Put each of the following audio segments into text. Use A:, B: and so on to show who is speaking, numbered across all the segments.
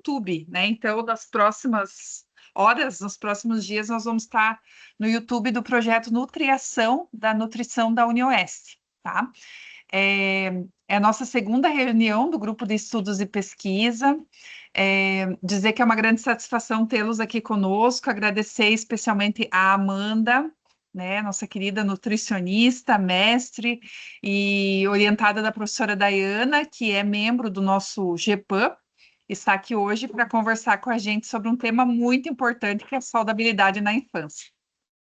A: YouTube, né? Então, nas próximas horas, nos próximos dias, nós vamos estar no YouTube do projeto Nutriação da Nutrição da UniOeste, tá? É a nossa segunda reunião do grupo de estudos e pesquisa. Dizer que é uma grande satisfação tê-los aqui conosco, agradecer especialmente a Amanda, né, nossa querida nutricionista, mestre e orientada da professora Dayana, que é membro do nosso GPAM, está aqui hoje para conversar com a gente sobre um tema muito importante, que é a saudabilidade na infância.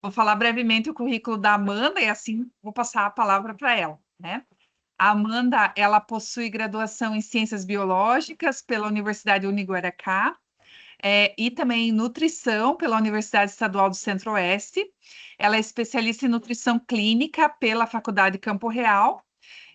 A: Vou falar brevemente o currículo da Amanda e assim vou passar a palavra para ela, né? A Amanda, ela possui graduação em Ciências Biológicas pela Universidade Uniguaracá, e também em Nutrição pela Universidade Estadual do Centro-Oeste. Ela é especialista em Nutrição Clínica pela Faculdade Campo Real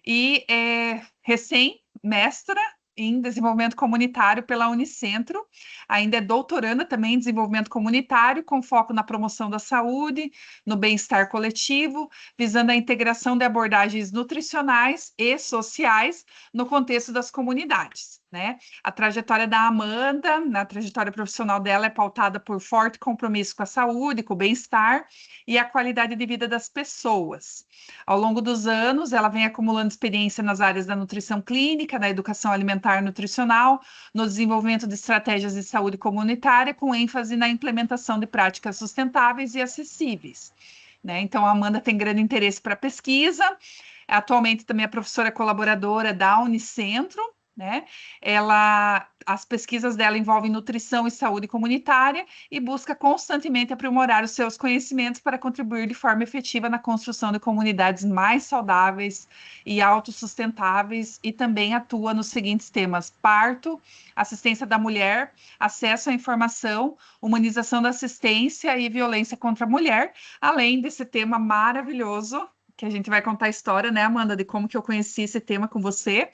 A: e é recém-mestra em Desenvolvimento Comunitário pela Unicentro. Ainda é doutoranda também em Desenvolvimento Comunitário, com foco na promoção da saúde, no bem-estar coletivo, visando a integração de abordagens nutricionais e sociais no contexto das comunidades, né? A trajetória da Amanda, na trajetória profissional dela, é pautada por forte compromisso com a saúde, com o bem-estar e a qualidade de vida das pessoas. Ao longo dos anos, ela vem acumulando experiência nas áreas da nutrição clínica, da educação alimentar e nutricional, no desenvolvimento de estratégias de saúde comunitária, com ênfase na implementação de práticas sustentáveis e acessíveis, né? Então, a Amanda tem grande interesse para pesquisa, atualmente também é professora colaboradora da Unicentro, né? As pesquisas dela envolvem nutrição e saúde comunitária e busca constantemente aprimorar os seus conhecimentos para contribuir de forma efetiva na construção de comunidades mais saudáveis e autossustentáveis, e também atua nos seguintes temas: parto, assistência da mulher, acesso à informação, humanização da assistência e violência contra a mulher, além desse tema maravilhoso, que a gente vai contar a história, né, Amanda, de como que eu conheci esse tema com você,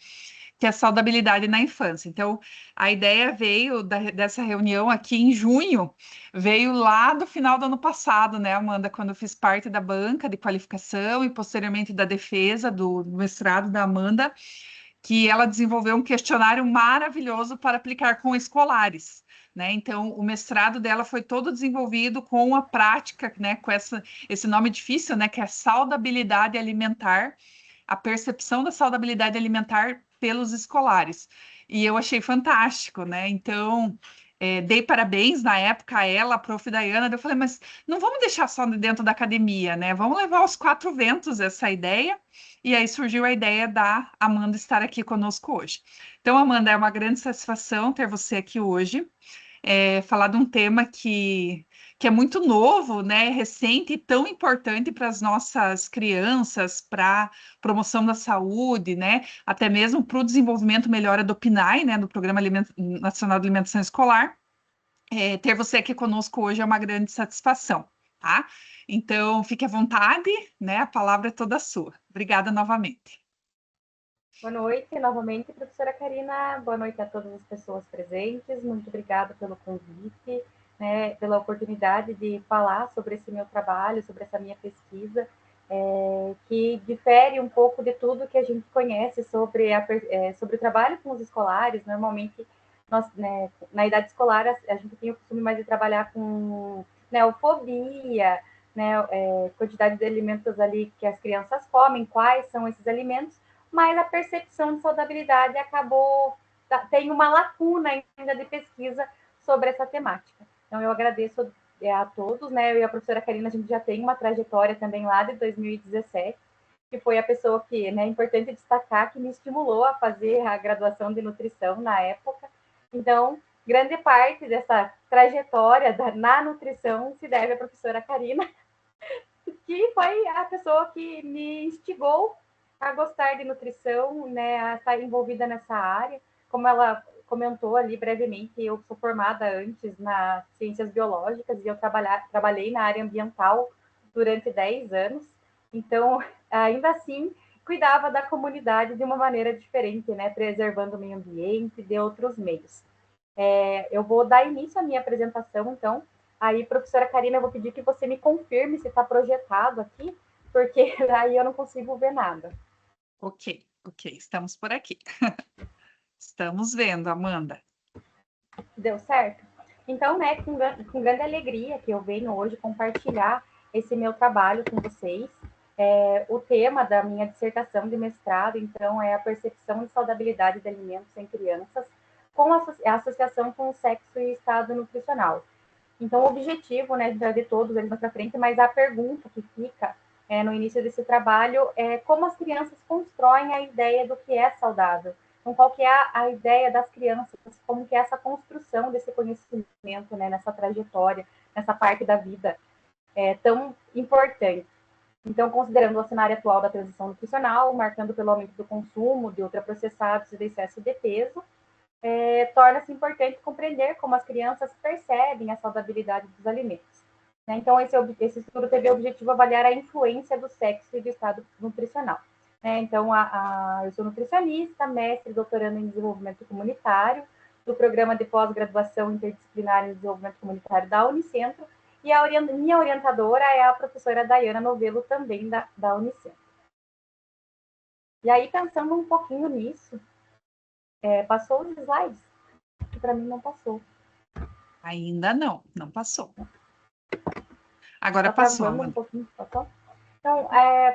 A: que é a saudabilidade na infância. Então, a ideia veio dessa reunião aqui em junho, veio lá do final do ano passado, né, Amanda, quando eu fiz parte da banca de qualificação e posteriormente da defesa do mestrado da Amanda, que ela desenvolveu um questionário maravilhoso para aplicar com escolares, né? Então, o mestrado dela foi todo desenvolvido com a prática, né, com esse nome difícil, né, que é saudabilidade alimentar, a percepção da saudabilidade alimentar pelos escolares. E eu achei fantástico, né? Então, dei parabéns na época a ela, a prof. Dayana, eu falei, mas não vamos deixar só dentro da academia, né? Vamos levar aos quatro ventos essa ideia. E aí surgiu a ideia da Amanda estar aqui conosco hoje. Então, Amanda, é uma grande satisfação ter você aqui hoje, falar de um tema que é muito novo, né, recente e tão importante para as nossas crianças, para a promoção da saúde, né, até mesmo para o desenvolvimento melhora do PNAE, né, do Programa Nacional de Alimentação Escolar. Ter você aqui conosco hoje é uma grande satisfação, tá? Então, fique à vontade, né, a palavra é toda sua. Obrigada novamente.
B: Boa noite, novamente, professora Karina. Boa noite a todas as pessoas presentes. Muito obrigada pelo convite, né, pela oportunidade de falar sobre esse meu trabalho, sobre essa minha pesquisa, que difere um pouco de tudo que a gente conhece sobre, sobre o trabalho com os escolares. Normalmente, nós, né, na idade escolar, a gente tem o costume mais de trabalhar com neofobia, né, quantidade de alimentos ali que as crianças comem, quais são esses alimentos, mas a percepção de saudabilidade tem uma lacuna ainda de pesquisa sobre essa temática. Então, eu agradeço a todos, né? Eu e a professora Karina, a gente já tem uma trajetória também lá de 2017, que foi a pessoa que, né, é importante destacar, que me estimulou a fazer a graduação de nutrição na época. Então, grande parte dessa trajetória na nutrição se deve à professora Karina, que foi a pessoa que me instigou a gostar de nutrição, né, a estar envolvida nessa área. Como ela comentou ali brevemente, eu sou formada antes nas ciências biológicas e eu trabalhei na área ambiental durante 10 anos. Então, ainda assim, cuidava da comunidade de uma maneira diferente, né, preservando o meio ambiente de outros meios. Eu vou dar início à minha apresentação, então. Aí, professora Karina, eu vou pedir que você me confirme se está projetado aqui, porque aí eu não consigo ver nada.
A: Ok, estamos por aqui. Estamos vendo, Amanda.
B: Deu certo? Então, né, com grande alegria que eu venho hoje compartilhar esse meu trabalho com vocês. O tema da minha dissertação de mestrado, então, é a percepção de saudabilidade de alimentos em crianças com a associação com o sexo e estado nutricional. Então, o objetivo, né, de todos eles mais para frente, mas a pergunta que fica no início desse trabalho é como as crianças constroem a ideia do que é saudável. Então, qual que é a ideia das crianças, como que é essa construção desse conhecimento, né, nessa trajetória, nessa parte da vida tão importante. Então, considerando o cenário atual da transição nutricional, marcando pelo aumento do consumo de ultraprocessados e do excesso de peso, torna-se importante compreender como as crianças percebem a saudabilidade dos alimentos. Né? Então, esse estudo teve o objetivo de avaliar a influência do sexo e do estado nutricional. Né? Então, eu sou nutricionista, mestre e doutorando em desenvolvimento comunitário, do programa de pós-graduação interdisciplinar em desenvolvimento comunitário da Unicentro, e minha orientadora é a professora Dayana Novello, também da Unicentro. E aí, pensando um pouquinho nisso, passou os slides? Que para mim não passou.
A: Ainda não, não passou. Agora
B: Tá
A: passou,
B: travando um
A: Amanda.
B: pouquinho, passou? Então,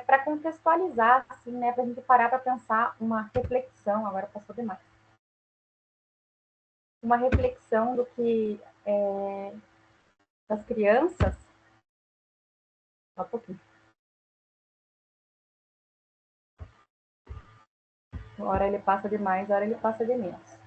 B: para contextualizar, assim, né, para a gente parar para pensar uma reflexão, agora passou demais. Uma reflexão do que das crianças. Só um pouquinho. Uma hora ele passa de mais, hora ele passa de menos.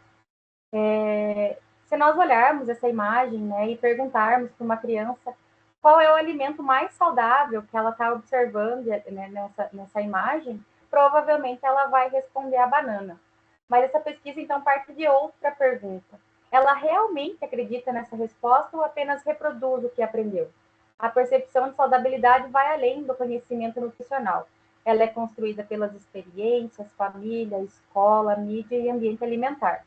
B: Se nós olharmos essa imagem, né, e perguntarmos para uma criança qual é o alimento mais saudável que ela está observando, né, nessa imagem, provavelmente ela vai responder a banana. Mas essa pesquisa, então, parte de outra pergunta. Ela realmente acredita nessa resposta ou apenas reproduz o que aprendeu? A percepção de saudabilidade vai além do conhecimento nutricional. Ela é construída pelas experiências, família, escola, mídia e ambiente alimentar.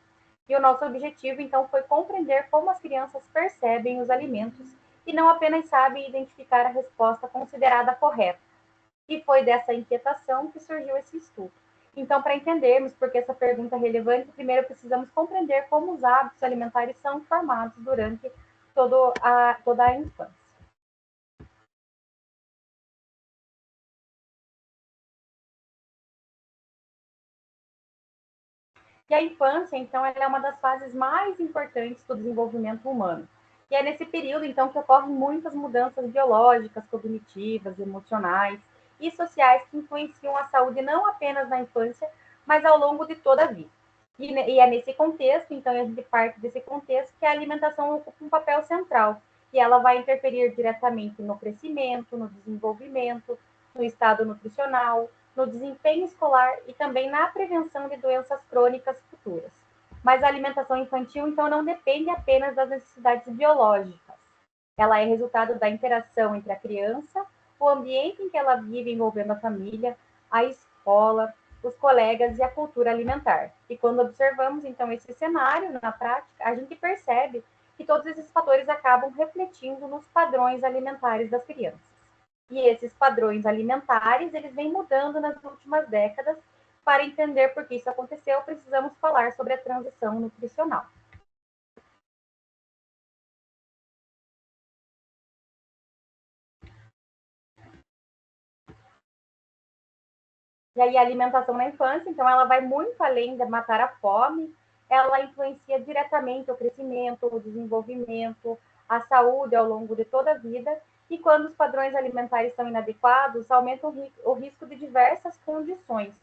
B: E o nosso objetivo, então, foi compreender como as crianças percebem os alimentos e não apenas sabem identificar a resposta considerada correta. E foi dessa inquietação que surgiu esse estudo. Então, para entendermos por que essa pergunta é relevante, primeiro precisamos compreender como os hábitos alimentares são formados durante toda a infância. E a infância, então, ela é uma das fases mais importantes do desenvolvimento humano. E é nesse período, então, que ocorrem muitas mudanças biológicas, cognitivas, emocionais e sociais que influenciam a saúde não apenas na infância, mas ao longo de toda a vida. E é nesse contexto, então, a gente parte desse contexto, que a alimentação ocupa um papel central, e ela vai interferir diretamente no crescimento, no desenvolvimento, no estado nutricional, no desempenho escolar e também na prevenção de doenças crônicas futuras. Mas a alimentação infantil, então, não depende apenas das necessidades biológicas. Ela é resultado da interação entre a criança, o ambiente em que ela vive, envolvendo a família, a escola, os colegas e a cultura alimentar. E quando observamos, então, esse cenário na prática, a gente percebe que todos esses fatores acabam refletindo nos padrões alimentares das crianças. E esses padrões alimentares, eles vêm mudando nas últimas décadas. Para entender por que isso aconteceu, precisamos falar sobre a transição nutricional. E aí a alimentação na infância, então, ela vai muito além de matar a fome, ela influencia diretamente o crescimento, o desenvolvimento, a saúde ao longo de toda a vida, e quando os padrões alimentares são inadequados, aumenta o risco de diversas condições,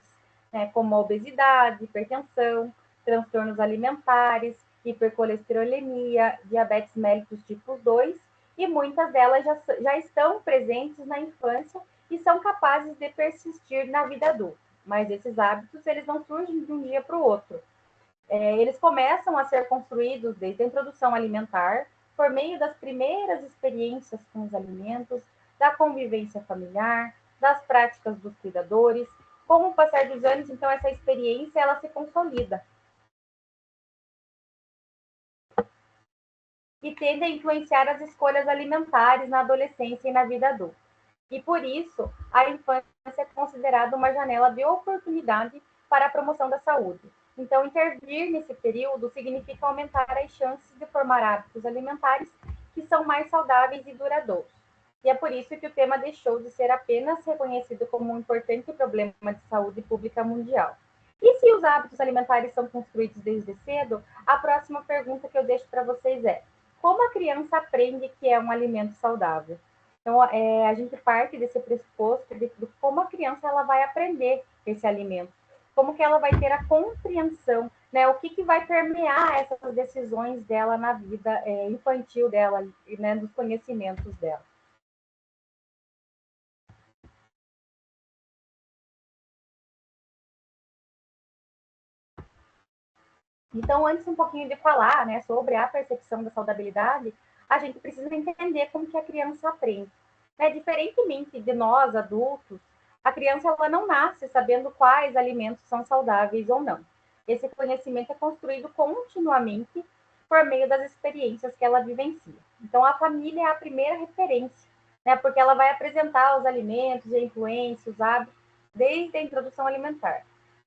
B: né, como a obesidade, hipertensão, transtornos alimentares, hipercolesterolemia, diabetes mellitus tipo 2, e muitas delas já estão presentes na infância e são capazes de persistir na vida adulta. Mas esses hábitos, eles não surgem de um dia para o outro. Eles começam a ser construídos desde a introdução alimentar, por meio das primeiras experiências com os alimentos, da convivência familiar, das práticas dos cuidadores. Com o passar dos anos, então, essa experiência, ela se consolida. E tende a influenciar as escolhas alimentares na adolescência e na vida adulta. E por isso, a infância é considerada uma janela de oportunidade para a promoção da saúde. Então, intervir nesse período significa aumentar as chances de formar hábitos alimentares que são mais saudáveis e duradouros. E é por isso que o tema deixou de ser apenas reconhecido como um importante problema de saúde pública mundial. E se os hábitos alimentares são construídos desde cedo, a próxima pergunta que eu deixo para vocês é: como a criança aprende que é um alimento saudável? Então, a gente parte desse pressuposto de como a criança ela vai aprender esse alimento, como que ela vai ter a compreensão, né? O que vai permear essas decisões dela na vida infantil dela, né? Dos conhecimentos dela. Então, antes um pouquinho de falar, né, sobre a percepção da saudabilidade, a gente precisa entender como que a criança aprende. Né? Diferentemente de nós, adultos, a criança ela não nasce sabendo quais alimentos são saudáveis ou não. Esse conhecimento é construído continuamente por meio das experiências que ela vivencia. Então, a família é a primeira referência, né, porque ela vai apresentar os alimentos, a influência, os hábitos, desde a introdução alimentar.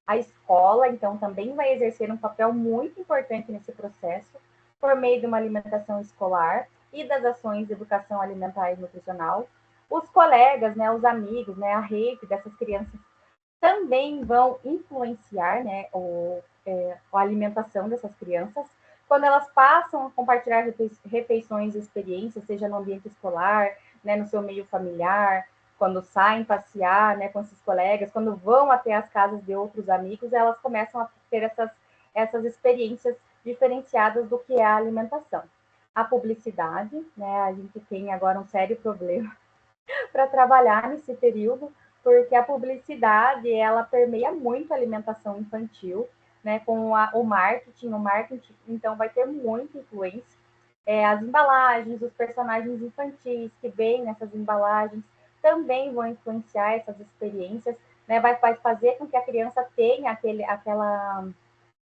B: A escola, então, também vai exercer um papel muito importante nesse processo, por meio de uma alimentação escolar e das ações de educação alimentar e nutricional. Os colegas, né, os amigos, né, a rede dessas crianças também vão influenciar, né, a alimentação dessas crianças. Quando elas passam a compartilhar refeições e experiências, seja no ambiente escolar, né, no seu meio familiar, quando saem passear, né, com esses colegas, quando vão até as casas de outros amigos, elas começam a ter essas experiências diferenciadas do que é a alimentação. A publicidade, né, a gente tem agora um sério problema para trabalhar nesse período, porque a publicidade ela permeia muito a alimentação infantil, né, com o marketing então vai ter muita influência. As embalagens, os personagens infantis que vêm nessas embalagens também vão influenciar essas experiências, né, vai fazer com que a criança tenha aquela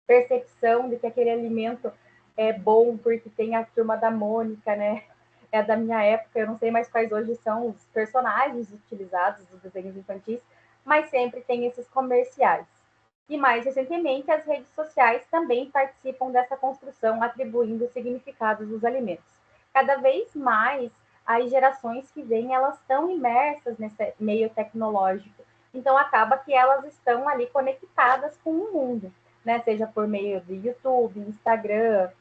B: percepção de que aquele alimento é bom porque tem a turma da Mônica, né? É da minha época, eu não sei mais quais hoje são os personagens utilizados dos desenhos infantis, mas sempre tem esses comerciais. E mais recentemente, as redes sociais também participam dessa construção, atribuindo significados dos alimentos. Cada vez mais, as gerações que vêm, elas estão imersas nesse meio tecnológico. Então, acaba que elas estão ali conectadas com o mundo, né? Seja por meio de YouTube, Instagram,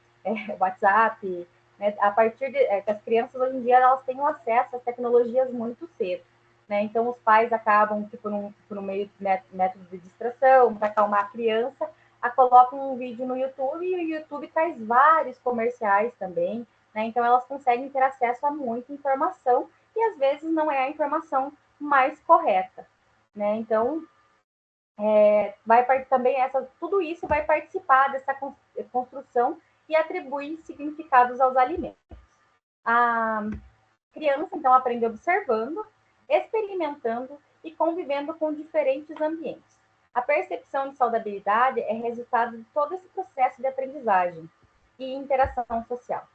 B: WhatsApp, né? A partir de que as crianças hoje em dia elas têm acesso às tecnologias muito cedo, né? Então os pais acabam que por um meio método de distração para acalmar a criança, colocam um vídeo no YouTube e o YouTube traz vários comerciais também, né? Então elas conseguem ter acesso a muita informação e às vezes não é a informação mais correta, né? Então vai também tudo isso vai participar dessa construção e atribuir significados aos alimentos. A criança, então, aprende observando, experimentando e convivendo com diferentes ambientes. A percepção de saudabilidade é resultado de todo esse processo de aprendizagem e interação social.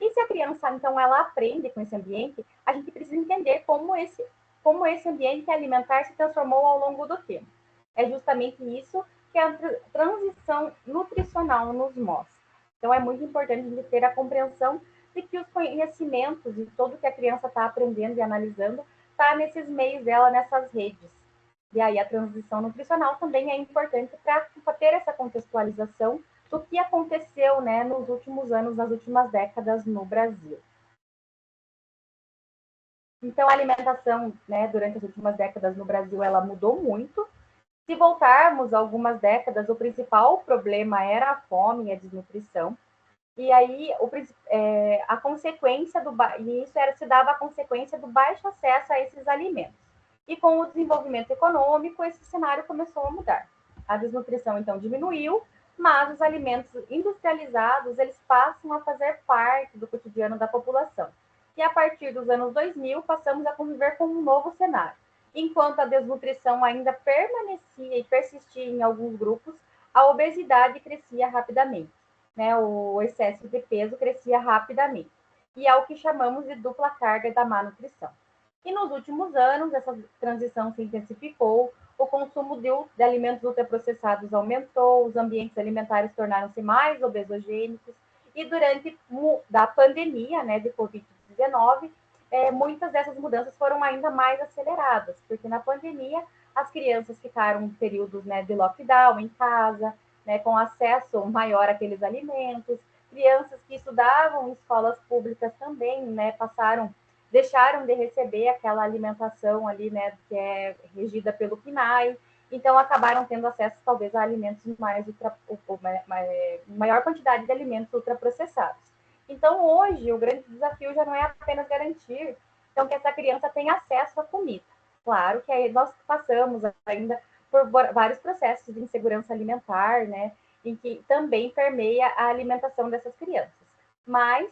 B: E se a criança, então, ela aprende com esse ambiente, a gente precisa entender como esse ambiente alimentar se transformou ao longo do tempo. É justamente isso que a transição nutricional nos mostra. Então, é muito importante a gente ter a compreensão de que os conhecimentos e tudo que a criança está aprendendo e analisando está nesses meios dela, nessas redes. E aí a transição nutricional também é importante para ter essa contextualização do que aconteceu, né, nos últimos anos, nas últimas décadas no Brasil. Então, a alimentação, né, durante as últimas décadas no Brasil, ela mudou muito. Se voltarmos algumas décadas, o principal problema era a fome e a desnutrição. E aí, a consequência e isso se dava a consequência do baixo acesso a esses alimentos. E com o desenvolvimento econômico, esse cenário começou a mudar. A desnutrição, então, diminuiu, mas os alimentos industrializados, eles passam a fazer parte do cotidiano da população. E a partir dos anos 2000, passamos a conviver com um novo cenário. Enquanto a desnutrição ainda permanecia e persistia em alguns grupos, a obesidade crescia rapidamente, né? O excesso de peso crescia rapidamente. E é o que chamamos de dupla carga da má nutrição. E nos últimos anos, essa transição se intensificou, o consumo de alimentos ultraprocessados aumentou, os ambientes alimentares tornaram-se mais obesogênicos, e durante a pandemia, né, de Covid-19, muitas dessas mudanças foram ainda mais aceleradas, porque na pandemia as crianças ficaram períodos, né, de lockdown em casa, né, com acesso maior àqueles alimentos, crianças que estudavam em escolas públicas também, né, deixaram de receber aquela alimentação ali, né, que é regida pelo PNAE, então acabaram tendo acesso talvez a alimentos maior quantidade de alimentos ultraprocessados. Então hoje o grande desafio já não é apenas garantir então que essa criança tenha acesso à comida. Claro que aí nós passamos ainda por vários processos de insegurança alimentar, né, em que também permeia a alimentação dessas crianças. Mas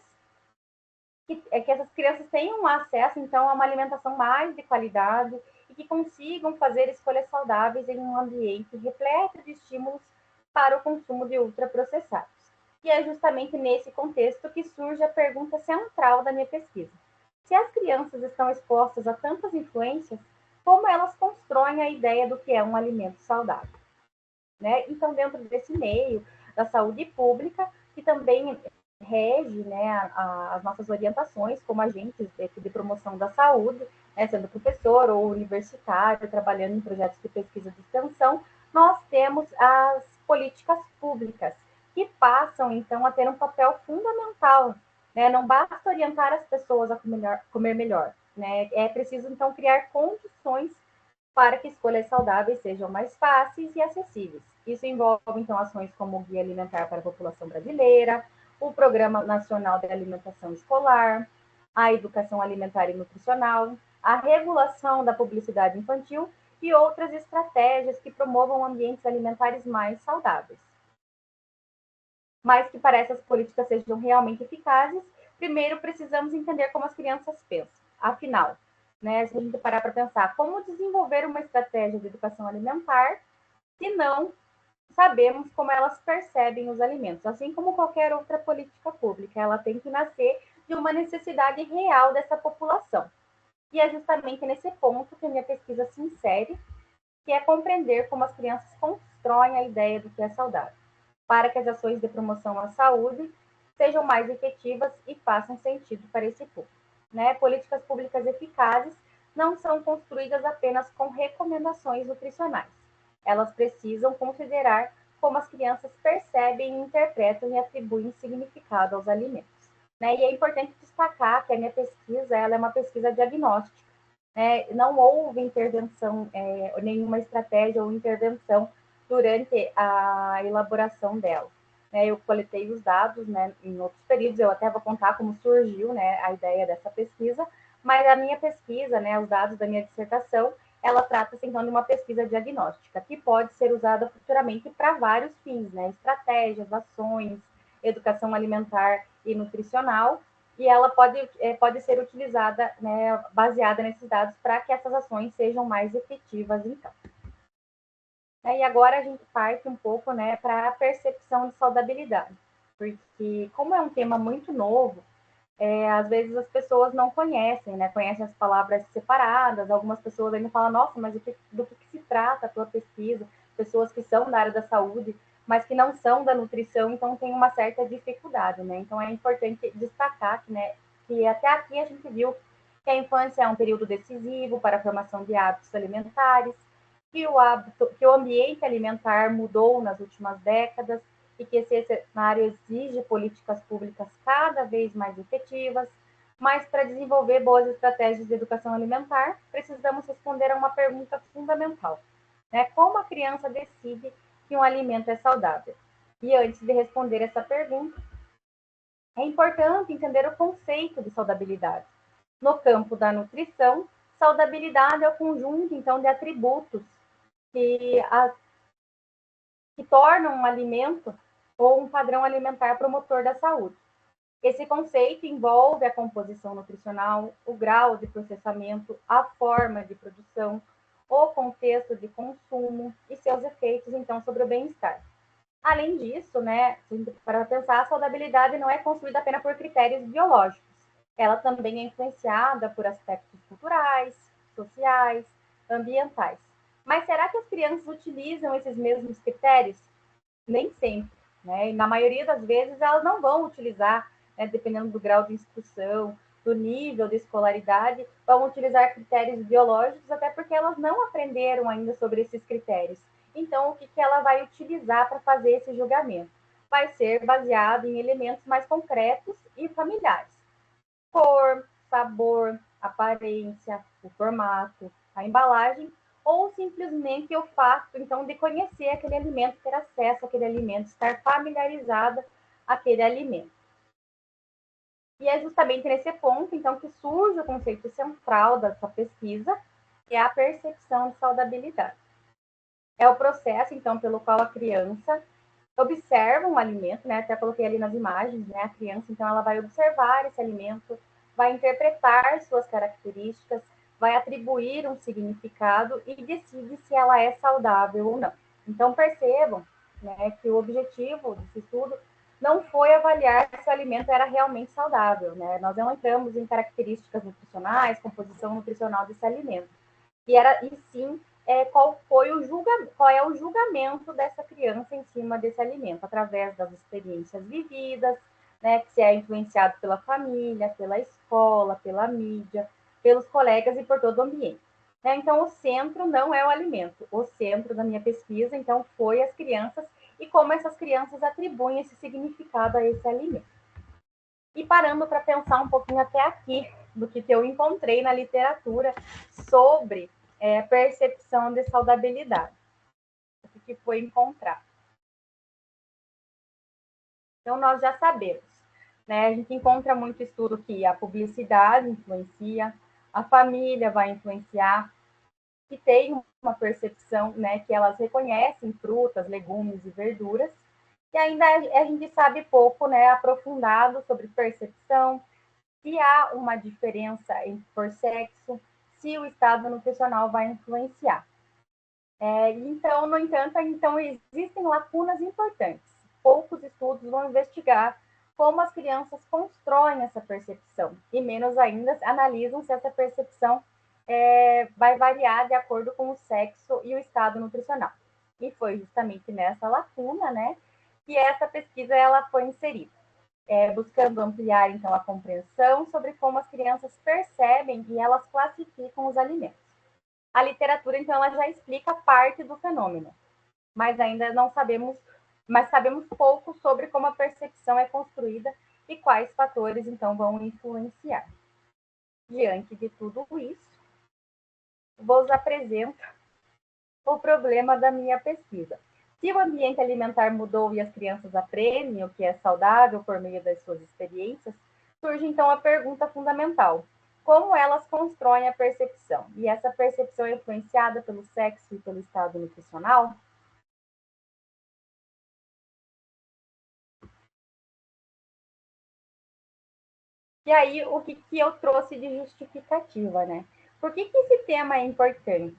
B: que essas crianças tenham acesso, então, a uma alimentação mais de qualidade e que consigam fazer escolhas saudáveis em um ambiente repleto de estímulos para o consumo de ultraprocessados. E é justamente nesse contexto que surge a pergunta central da minha pesquisa. Se as crianças estão expostas a tantas influências, como elas constroem a ideia do que é um alimento saudável? Né? Então, dentro desse meio da saúde pública, que também rege, né, as nossas orientações como agentes de promoção da saúde, né, sendo professor ou universitário, trabalhando em projetos de pesquisa de extensão, nós temos as políticas públicas, que passam, então, a ter um papel fundamental. Né? Não basta orientar as pessoas a comer melhor, né? É preciso, então, criar condições para que escolhas saudáveis sejam mais fáceis e acessíveis. Isso envolve, então, ações como o Guia Alimentar para a População Brasileira, o Programa Nacional de Alimentação Escolar, a Educação Alimentar e Nutricional, a regulação da publicidade infantil e outras estratégias que promovam ambientes alimentares mais saudáveis. Mas que para essas políticas sejam realmente eficazes, primeiro precisamos entender como as crianças pensam. Afinal, né, se a gente parar para pensar como desenvolver uma estratégia de educação alimentar, se não sabemos como elas percebem os alimentos, assim como qualquer outra política pública, ela tem que nascer de uma necessidade real dessa população. E é justamente nesse ponto que a minha pesquisa se insere, que é compreender como as crianças constroem a ideia do que é saudável, para que as ações de promoção à saúde sejam mais efetivas e façam sentido para esse público. Né? Políticas públicas eficazes não são construídas apenas com recomendações nutricionais. Elas precisam considerar como as crianças percebem, interpretam e atribuem significado aos alimentos. Né? E é importante destacar que a minha pesquisa ela é uma pesquisa diagnóstica. Né? Não houve intervenção, nenhuma estratégia ou intervenção durante a elaboração dela. Né? Eu coletei os dados, né, em outros períodos, eu até vou contar como surgiu, né, a ideia dessa pesquisa, mas a minha pesquisa, né, os dados da minha dissertação, ela trata-se então de uma pesquisa diagnóstica, que pode ser usada futuramente para vários fins, né, estratégias, ações, educação alimentar e nutricional, e ela pode ser utilizada, né, baseada nesses dados, para que essas ações sejam mais efetivas, então. E agora a gente parte um pouco, né, para a percepção de saudabilidade, porque como é um tema muito novo, às vezes as pessoas não conhecem, né, conhecem as palavras separadas, algumas pessoas ainda falam, nossa, mas do que se trata a tua pesquisa? Pessoas que são da área da saúde, mas que não são da nutrição, então tem uma certa dificuldade, né? Então é importante destacar que, né, que até aqui a gente viu que a infância é um período decisivo para a formação de hábitos alimentares, que o ambiente alimentar mudou nas últimas décadas e que esse cenário exige políticas públicas cada vez mais efetivas, mas para desenvolver boas estratégias de educação alimentar, precisamos responder a uma pergunta fundamental, né? Como a criança decide que um alimento é saudável? E antes de responder essa pergunta, é importante entender o conceito de saudabilidade. No campo da nutrição, saudabilidade é o conjunto, então, de atributos que, que tornam um alimento ou um padrão alimentar promotor da saúde. Esse conceito envolve a composição nutricional, o grau de processamento, a forma de produção, o contexto de consumo e seus efeitos, então, sobre o bem-estar. Além disso, né, para pensar, a saudabilidade não é construída apenas por critérios biológicos. Ela também é influenciada por aspectos culturais, sociais, ambientais. Mas será que as crianças utilizam esses mesmos critérios? Nem sempre, né? E na maioria das vezes elas não vão utilizar, né, dependendo do grau de instrução, do nível de escolaridade, vão utilizar critérios biológicos, até porque elas não aprenderam ainda sobre esses critérios. Então, o que ela vai utilizar para fazer esse julgamento? Vai ser baseado em elementos mais concretos e familiares. Cor, sabor, aparência, o formato, a embalagem, ou simplesmente o fato, então, de conhecer aquele alimento, ter acesso àquele alimento, estar familiarizada àquele alimento. E é justamente nesse ponto, então, que surge o conceito central dessa pesquisa, que é a percepção de saudabilidade. É o processo, então, pelo qual a criança observa um alimento, né? Até coloquei ali nas imagens, né? A criança, então, ela vai observar esse alimento, vai interpretar suas características, vai atribuir um significado e decide se ela é saudável ou não. Então, percebam, né, que o objetivo desse estudo não foi avaliar se o alimento era realmente saudável, né? Nós não entramos em características nutricionais, composição nutricional desse alimento. E sim qual é o julgamento dessa criança em cima desse alimento, através das experiências vividas, né, que se é influenciado pela família, pela escola, pela mídia, pelos colegas e por todo o ambiente. Né? Então, o centro não é o alimento, o centro da minha pesquisa, então, foi as crianças e como essas crianças atribuem esse significado a esse alimento. E parando para pensar um pouquinho até aqui do que eu encontrei na literatura sobre percepção de saudabilidade, o que foi encontrado. Então, nós já sabemos, né? A gente encontra muito estudo que a publicidade influencia, a família vai influenciar, que tem uma percepção, né, que elas reconhecem frutas, legumes e verduras, e ainda a gente sabe pouco, né, aprofundado sobre percepção, se há uma diferença por sexo, se o estado nutricional vai influenciar. Então, no entanto, então, existem lacunas importantes. Poucos estudos vão investigar como as crianças constroem essa percepção, e menos ainda analisam se essa percepção vai variar de acordo com o sexo e o estado nutricional. E foi justamente nessa lacuna, né, que essa pesquisa ela foi inserida, buscando ampliar, então, a compreensão sobre como as crianças percebem e elas classificam os alimentos. A literatura, então, ela já explica parte do fenômeno, mas ainda não sabemos, mas sabemos pouco sobre como a percepção é construída e quais fatores, então, vão influenciar. Diante de tudo isso, vos apresento o problema da minha pesquisa. Se o ambiente alimentar mudou e as crianças aprendem o que é saudável por meio das suas experiências, surge então a pergunta fundamental: como elas constroem a percepção? E essa percepção é influenciada pelo sexo e pelo estado nutricional? E aí, o que eu trouxe de justificativa, né? Por que esse tema é importante?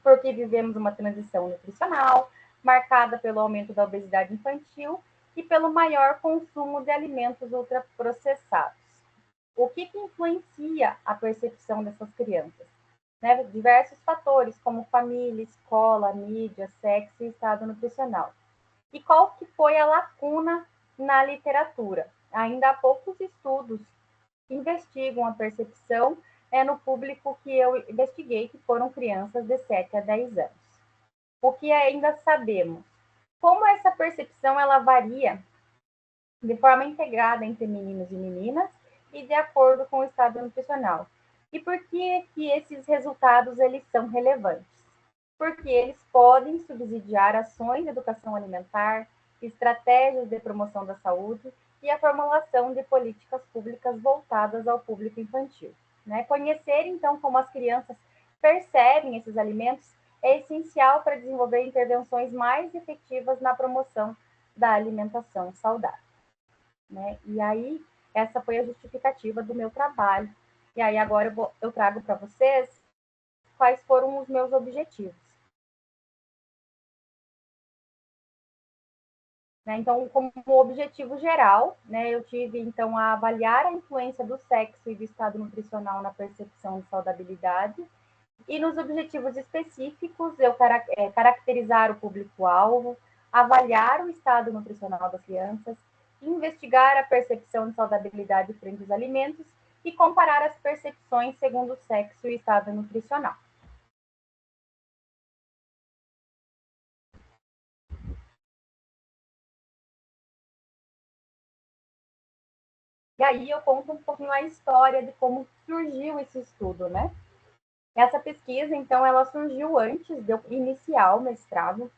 B: Porque vivemos uma transição nutricional marcada pelo aumento da obesidade infantil e pelo maior consumo de alimentos ultraprocessados. O que influencia a percepção dessas crianças? Né? Diversos fatores, como família, escola, mídia, sexo e estado nutricional. E qual que foi a lacuna na literatura? Ainda há poucos estudos que investigam a percepção no público que eu investiguei, que foram crianças de 7 a 10 anos. O que ainda sabemos? Como essa percepção ela varia de forma integrada entre meninos e meninas e de acordo com o estado nutricional. E por que esses resultados eles são relevantes? Porque eles podem subsidiar ações de educação alimentar, estratégias de promoção da saúde e a formulação de políticas públicas voltadas ao público infantil. Né? Conhecer, então, como as crianças percebem esses alimentos é essencial para desenvolver intervenções mais efetivas na promoção da alimentação saudável. Né? E aí, essa foi a justificativa do meu trabalho. E aí, agora eu trago para vocês quais foram os meus objetivos. Né? Então, como objetivo geral, né, eu tive, então, a avaliar a influência do sexo e do estado nutricional na percepção de saudabilidade, E nos objetivos específicos, eu caracterizar o público-alvo, avaliar o estado nutricional das crianças, investigar a percepção de saudabilidade frente aos alimentos e comparar as percepções segundo o sexo e estado nutricional. E aí eu conto um pouquinho a história de como surgiu esse estudo, né? Essa pesquisa, então, ela surgiu antes de eu iniciar o mestrado,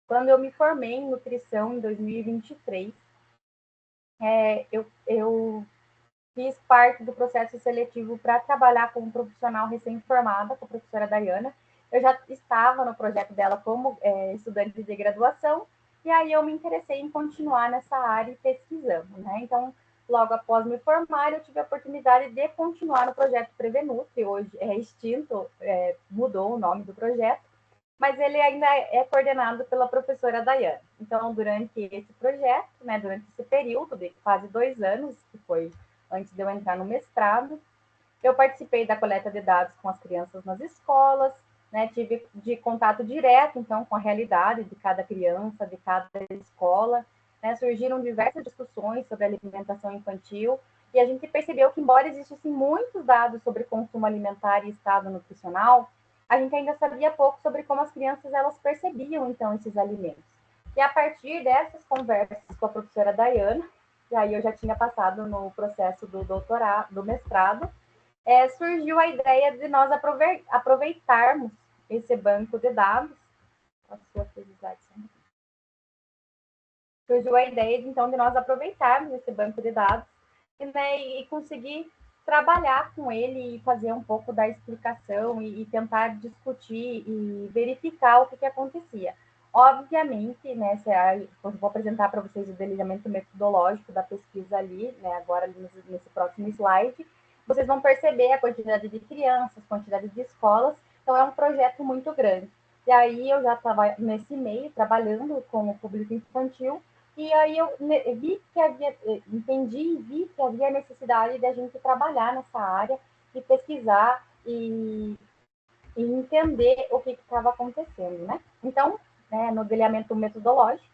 B: quando eu me formei em nutrição em 2023. Eu fiz parte do processo seletivo para trabalhar como profissional recém-formada, com a professora Dayana. Eu já estava no projeto dela como estudante de graduação, e aí eu me interessei em continuar nessa área e pesquisando, né? Então, logo após me formar, eu tive a oportunidade de continuar no projeto Prevenutri, hoje é extinto, mudou o nome do projeto, mas ele ainda é coordenado pela professora Dayana. Então, durante esse projeto, né, durante esse período de quase 2 anos, que foi antes de eu entrar no mestrado, eu participei da coleta de dados com as crianças nas escolas, né, tive de contato direto, então, com a realidade de cada criança, de cada escola, né, surgiram diversas discussões sobre alimentação infantil, e a gente percebeu que, embora existissem muitos dados sobre consumo alimentar e estado nutricional, a gente ainda sabia pouco sobre como as crianças elas percebiam, então, esses alimentos. E a partir dessas conversas com a professora Dayana, e aí eu já tinha passado no processo do doutorado, do mestrado, surgiu a ideia de nós aproveitarmos esse banco de dados. Surgiu a ideia, então, de nós aproveitarmos esse banco de dados e conseguir trabalhar com ele e fazer um pouco da explicação e tentar discutir e verificar o que acontecia. Obviamente, né, eu vou apresentar para vocês o delineamento metodológico da pesquisa ali, né, agora ali nesse próximo slide, vocês vão perceber a quantidade de crianças, quantidade de escolas, então é um projeto muito grande. E aí eu já estava nesse meio, trabalhando com o público infantil, e aí eu vi que entendi e vi que havia necessidade de a gente trabalhar nessa área e pesquisar e entender o que estava acontecendo, né? Então, né, no delineamento metodológico,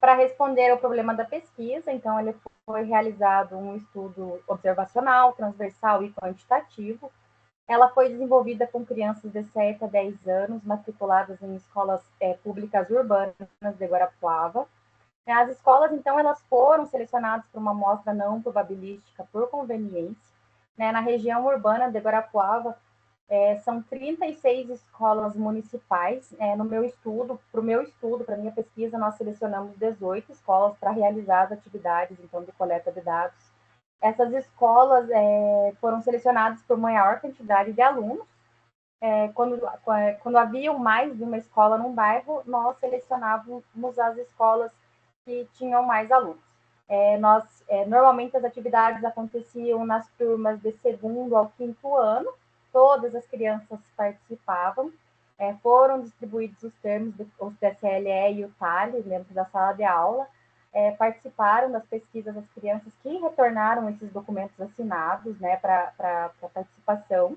B: para responder ao problema da pesquisa, então ele foi realizado um estudo observacional, transversal e quantitativo. Ela foi desenvolvida com crianças de 7 a 10 anos, matriculadas em escolas públicas urbanas de Guarapuava. As escolas, então, elas foram selecionadas para uma amostra não probabilística por conveniência. Né? Na região urbana de Guarapuava, são 36 escolas municipais. No meu estudo, para a minha pesquisa, nós selecionamos 18 escolas para realizar as atividades, então, de coleta de dados. Essas escolas foram selecionadas por maior quantidade de alunos. Quando havia mais de uma escola num bairro, nós selecionávamos as escolas que tinham mais alunos. Normalmente as atividades aconteciam nas turmas de 2º ao 5º ano, todas as crianças participavam, foram distribuídos os termos, os TSLE e o TALE dentro da sala de aula, participaram das pesquisas as crianças que retornaram esses documentos assinados, né, para participação.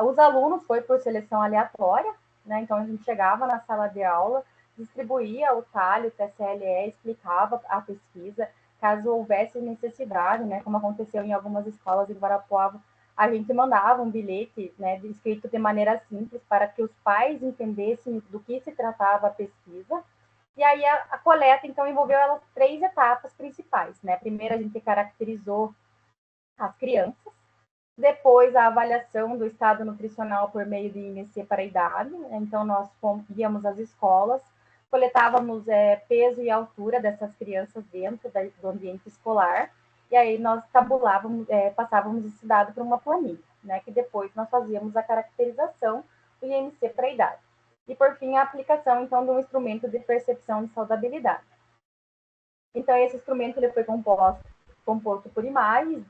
B: Os alunos foi por seleção aleatória, né, então a gente chegava na sala de aula, distribuía o TALE, o TSLE, explicava a pesquisa, caso houvesse necessidade, né, como aconteceu em algumas escolas em Guarapuava, a gente mandava um bilhete, né, escrito de maneira simples para que os pais entendessem do que se tratava a pesquisa. E aí a coleta, então, envolveu elas 3 etapas principais, né? Primeiro a gente caracterizou as crianças, depois a avaliação do estado nutricional por meio de IMC para a idade, então nós íamos às escolas, coletávamos peso e altura dessas crianças dentro do ambiente escolar, e aí nós tabulávamos, passávamos esse dado para uma planilha, né, que depois nós fazíamos a caracterização do IMC para a idade. E, por fim, a aplicação, então, de um instrumento de percepção de saudabilidade. Então, esse instrumento ele foi composto por imagens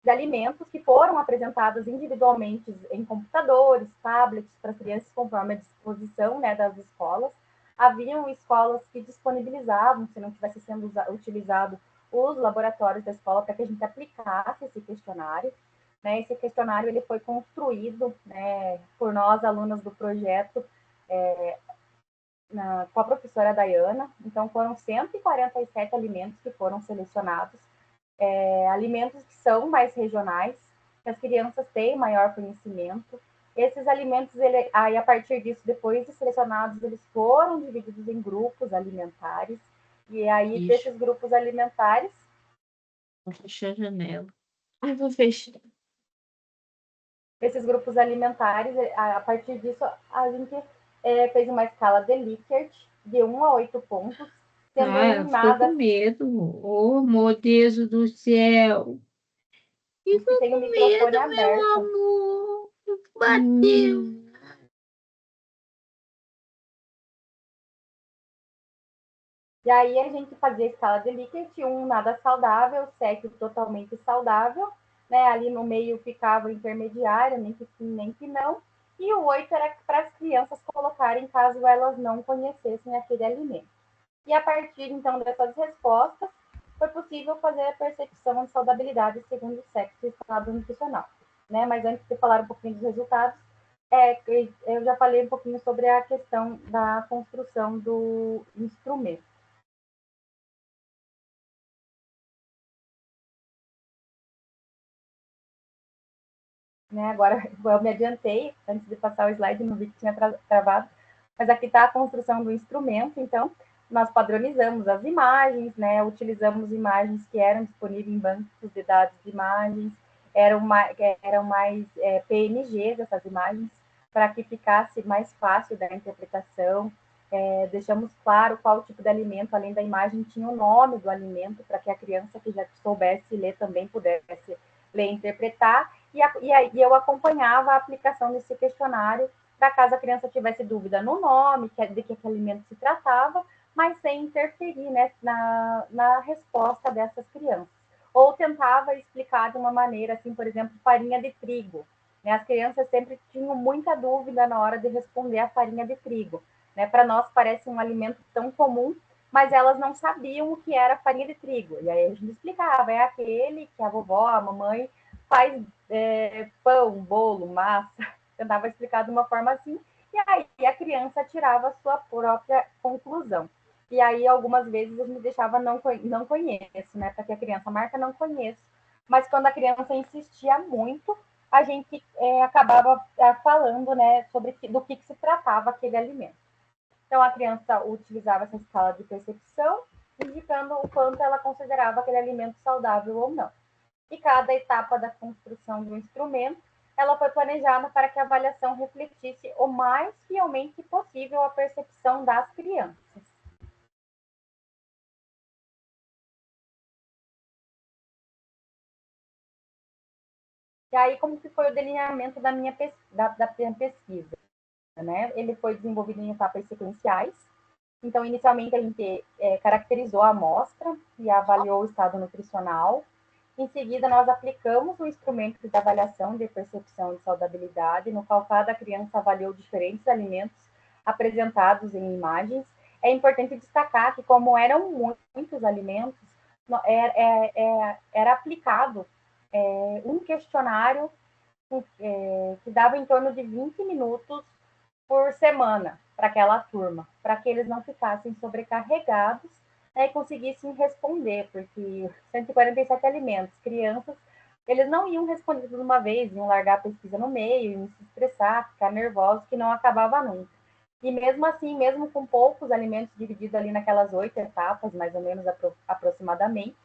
B: de alimentos que foram apresentados individualmente em computadores, tablets, para as crianças conforme a disposição, né, das escolas. Haviam escolas que disponibilizavam, se não tivesse sendo utilizado, os laboratórios da escola para que a gente aplicasse esse questionário. né? Esse questionário ele foi construído, né, por nós, alunas do projeto, com a professora Dayana. Então, foram 147 alimentos que foram selecionados, alimentos que são mais regionais, que as crianças têm maior conhecimento. Esses alimentos, aí a partir disso, depois de selecionados, eles foram divididos em grupos alimentares, e aí desses grupos alimentares...
C: Vou fechar a janela. Ai, vou fechar.
B: Esses grupos alimentares, a partir disso, a gente fez uma escala de Likert, de 1 a 8 pontos, sendo
C: Ficou
B: nada...
C: com medo. Oh, meu Deus do céu. Ficou
B: tem o
C: com
B: microfone
C: medo, meu
B: aberto.
C: amor. Bateu.
B: E aí a gente fazia a escala de Likert, 1 nada saudável, 7 totalmente saudável, né? Ali no meio ficava o intermediário, nem que sim, nem que não. E o 8 era para as crianças colocarem caso elas não conhecessem aquele alimento. E a partir, então, dessas respostas, foi possível fazer a percepção de saudabilidade segundo o sexo e estado nutricional. Né? Mas antes de falar um pouquinho dos resultados, eu já falei um pouquinho sobre a questão da construção do instrumento. Né? Agora, eu me adiantei, antes de passar o slide, não vi que tinha travado, mas aqui está a construção do instrumento, então, nós padronizamos as imagens, né? Utilizamos imagens que eram disponíveis em bancos de dados de imagens, eram mais PNGs essas imagens, para que ficasse mais fácil da interpretação. Deixamos claro qual tipo de alimento, além da imagem, tinha o nome do alimento, para que a criança que já soubesse ler também pudesse ler e interpretar, e eu acompanhava a aplicação desse questionário, para caso a criança tivesse dúvida no nome, de que alimento se tratava, mas sem interferir, né, na resposta dessas crianças. Ou tentava explicar de uma maneira, assim, por exemplo, farinha de trigo. Né? As crianças sempre tinham muita dúvida na hora de responder a farinha de trigo. Né? Para nós parece um alimento tão comum, mas elas não sabiam o que era farinha de trigo. E aí a gente explicava, é aquele que a vovó, a mamãe faz pão, bolo, massa. Tentava explicar de uma forma assim, e aí a criança tirava a sua própria conclusão. E aí, algumas vezes, eu me deixava não conheço, né? Para que a criança marca não conheço. Mas quando a criança insistia muito, a gente acabava falando, né, sobre do que se tratava aquele alimento. Então, a criança utilizava essa escala de percepção, indicando o quanto ela considerava aquele alimento saudável ou não. E cada etapa da construção do instrumento, ela foi planejada para que a avaliação refletisse o mais fielmente possível a percepção das crianças. E aí, como que foi o delineamento da minha pesquisa? Né? Ele foi desenvolvido em etapas sequenciais. Então, inicialmente, a gente caracterizou a amostra e avaliou o estado nutricional. Em seguida, nós aplicamos o instrumento de avaliação de percepção de saudabilidade, no qual cada criança avaliou diferentes alimentos apresentados em imagens. É importante destacar que, como eram muitos alimentos, era aplicado um questionário que dava em torno de 20 minutos por semana para aquela turma, para que eles não ficassem sobrecarregados, né, e conseguissem responder, porque 147 alimentos, crianças, eles não iam responder de uma vez, iam largar a pesquisa no meio, iam se estressar, ficar nervosos, que não acabava nunca. E mesmo assim, mesmo com poucos alimentos divididos ali naquelas 8 etapas, mais ou menos aproximadamente,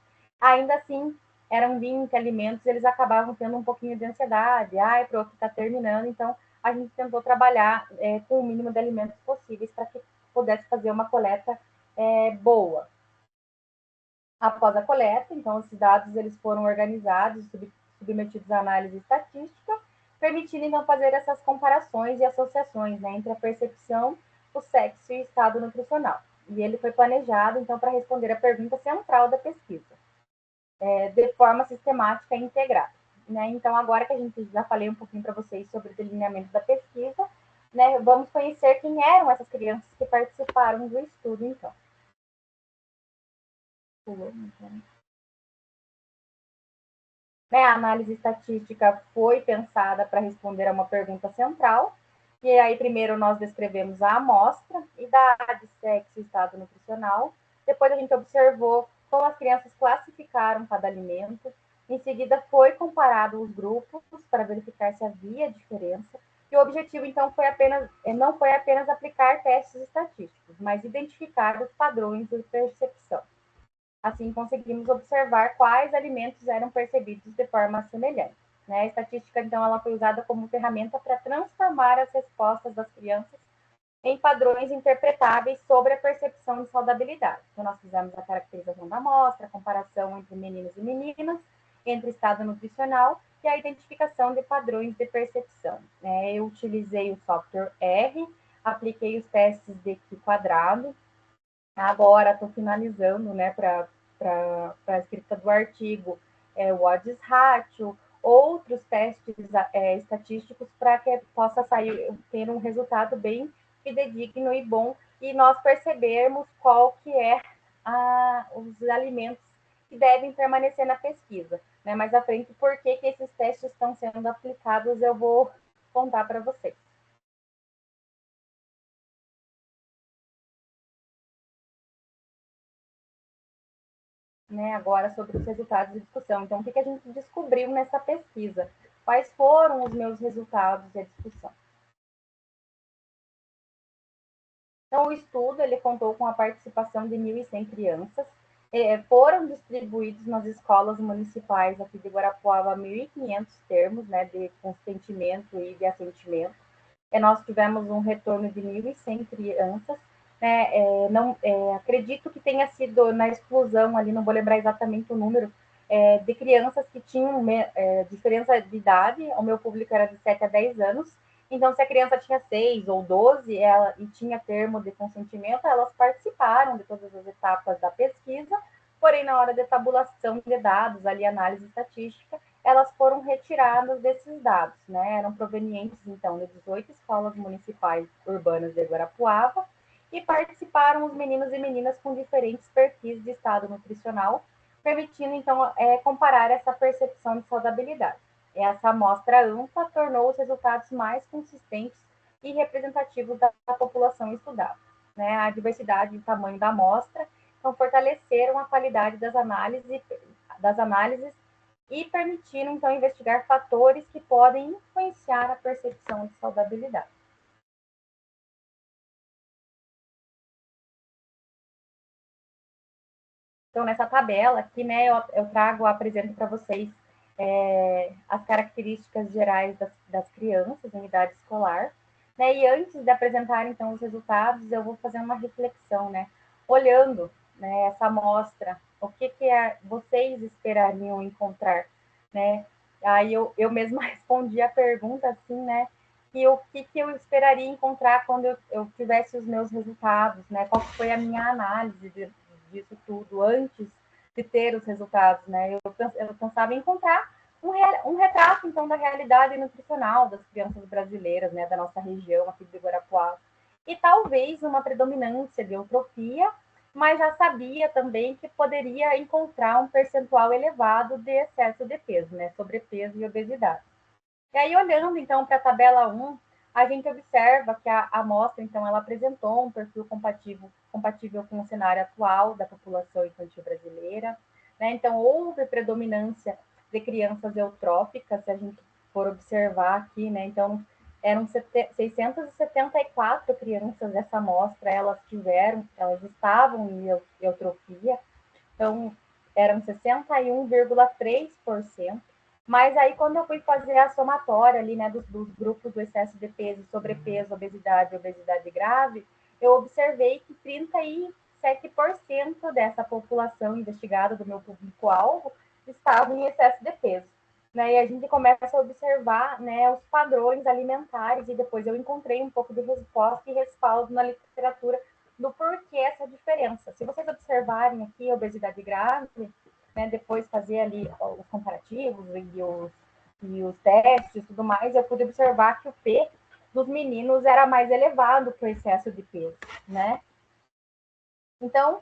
B: ainda assim eram 20 alimentos, eles acabavam tendo um pouquinho de ansiedade, ai, pronto, está terminando, então a gente tentou trabalhar com o mínimo de alimentos possíveis para que pudesse fazer uma coleta boa. Após a coleta, então, esses dados eles foram organizados, submetidos à análise estatística, permitindo, então, fazer essas comparações e associações, né, entre a percepção, o sexo e o estado nutricional. E ele foi planejado, então, para responder a pergunta central da pesquisa, de forma sistemática e integrada. Né? Então, agora que a gente já falei um pouquinho para vocês sobre o delineamento da pesquisa, né, vamos conhecer quem eram essas crianças que participaram do estudo, então. né? A análise estatística foi pensada para responder a uma pergunta central, e aí primeiro nós descrevemos a amostra, idade, sexo e estado nutricional, depois a gente observou como as crianças classificaram cada alimento, em seguida foi comparado os grupos para verificar se havia diferença, e o objetivo, então, não foi apenas aplicar testes estatísticos, mas identificar os padrões de percepção. Assim, conseguimos observar quais alimentos eram percebidos de forma semelhante. Né? A estatística, então, ela foi usada como ferramenta para transformar as respostas das crianças em padrões interpretáveis sobre a percepção de saudabilidade. Então, nós fizemos a caracterização da amostra, a comparação entre meninos e meninas, entre estado nutricional e a identificação de padrões de percepção. Eu utilizei o software R, apliquei os testes de Q quadrado, agora estou finalizando, né, para a escrita do artigo, o Odds Ratio, outros testes estatísticos para que possa ter um resultado bem fidedigno e bom, e nós percebermos qual que é os alimentos que devem permanecer na pesquisa. Né? Mais à frente, por que esses testes estão sendo aplicados, eu vou contar para vocês. Né, agora sobre os resultados de discussão. Então, o que a gente descobriu nessa pesquisa? Quais foram os meus resultados de discussão? Então, o estudo ele contou com a participação de 1.100 crianças. Foram distribuídos nas escolas municipais aqui de Guarapuava 1.500 termos, né, de consentimento e de assentimento. Nós tivemos um retorno de 1.100 crianças. Acredito que tenha sido na exclusão ali, não vou lembrar exatamente o número, de crianças que tinham diferença de idade. O meu público era de 7 a 10 anos. Então, se a criança tinha 6 ou 12 e tinha termo de consentimento, elas participaram de todas as etapas da pesquisa, porém, na hora de tabulação de dados, ali, análise estatística, elas foram retiradas desses dados, né? Eram provenientes, então, de 18 escolas municipais urbanas de Guarapuava, e participaram os meninos e meninas com diferentes perfis de estado nutricional, permitindo, então, comparar essa percepção de saudabilidade. Essa amostra ampla tornou os resultados mais consistentes e representativos da população estudada. Né? A diversidade e o tamanho da amostra então, fortaleceram a qualidade das análises e permitiram, então, investigar fatores que podem influenciar a percepção de saudabilidade. Então, nessa tabela aqui, né, eu apresento para vocês as características gerais das crianças em idade escolar. Né? E antes de apresentar, então, os resultados, eu vou fazer uma reflexão, né? Olhando, né, essa amostra, o que vocês esperariam encontrar, né? Aí eu mesma respondi a pergunta assim, né? E o que eu esperaria encontrar quando eu tivesse os meus resultados, né? Qual foi a minha análise disso tudo antes de ter os resultados, né? Eu pensava em encontrar um retrato, então, da realidade nutricional das crianças brasileiras, né? Da nossa região aqui de Guarapuava. E talvez uma predominância de eutrofia, mas já sabia também que poderia encontrar um percentual elevado de excesso de peso, né? Sobrepeso e obesidade. E aí, olhando, então, para a tabela 1, a gente observa que a amostra, então, ela apresentou um perfil compatível com o cenário atual da população infantil brasileira. Né? Então, houve predominância de crianças eutróficas, se a gente for observar aqui, né? Então, eram 674 crianças dessa amostra, elas estavam em eutrofia, então, eram 61,3%. Mas aí, quando eu fui fazer a somatória ali, né, dos grupos do excesso de peso, sobrepeso, obesidade e obesidade grave, eu observei que 37% dessa população investigada, do meu público-alvo, estava em excesso de peso. Né? E a gente começa a observar, né, os padrões alimentares, e depois eu encontrei um pouco de resposta e respaldo na literatura do porquê essa diferença. Se vocês observarem aqui a obesidade grave, né, depois fazer ali os comparativos e os testes e tudo mais, eu pude observar que o P dos meninos era mais elevado que o excesso de peso, né? Então,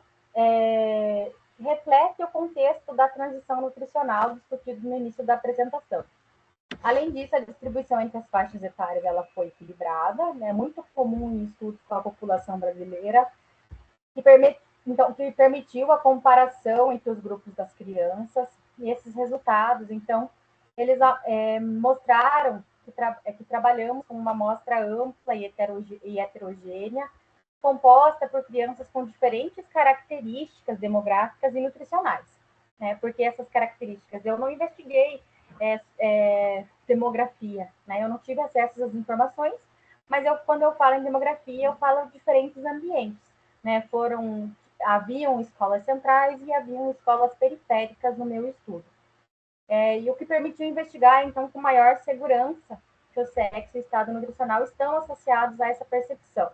B: reflete o contexto da transição nutricional discutido no início da apresentação. Além disso, a distribuição entre as faixas etárias ela foi equilibrada, né, muito comum em estudos com a população brasileira, que permitiu a comparação entre os grupos das crianças, e esses resultados, então, eles mostraram que trabalhamos com uma amostra ampla e heterogênea, composta por crianças com diferentes características demográficas e nutricionais, né? Porque essas características, eu não investiguei demografia, né? Eu não tive acesso às informações, mas quando eu falo em demografia, eu falo de diferentes ambientes, né? Haviam escolas centrais e haviam escolas periféricas no meu estudo. E o que permitiu investigar, então, com maior segurança, que o sexo e o estado nutricional estão associados a essa percepção.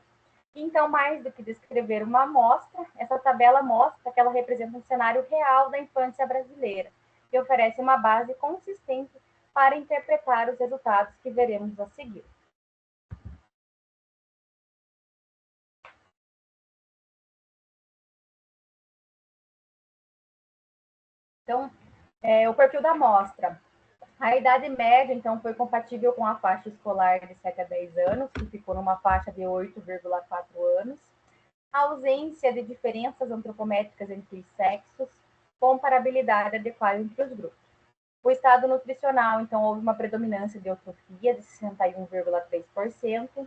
B: Então, mais do que descrever uma amostra, essa tabela mostra que ela representa um cenário real da infância brasileira e oferece uma base consistente para interpretar os resultados que veremos a seguir. Então, o perfil da amostra. A idade média, então, foi compatível com a faixa escolar de 7 a 10 anos, que ficou numa faixa de 8,4 anos. A ausência de diferenças antropométricas entre os sexos, comparabilidade adequada entre os grupos. O estado nutricional, então, houve uma predominância de eutrofia de 61,3%,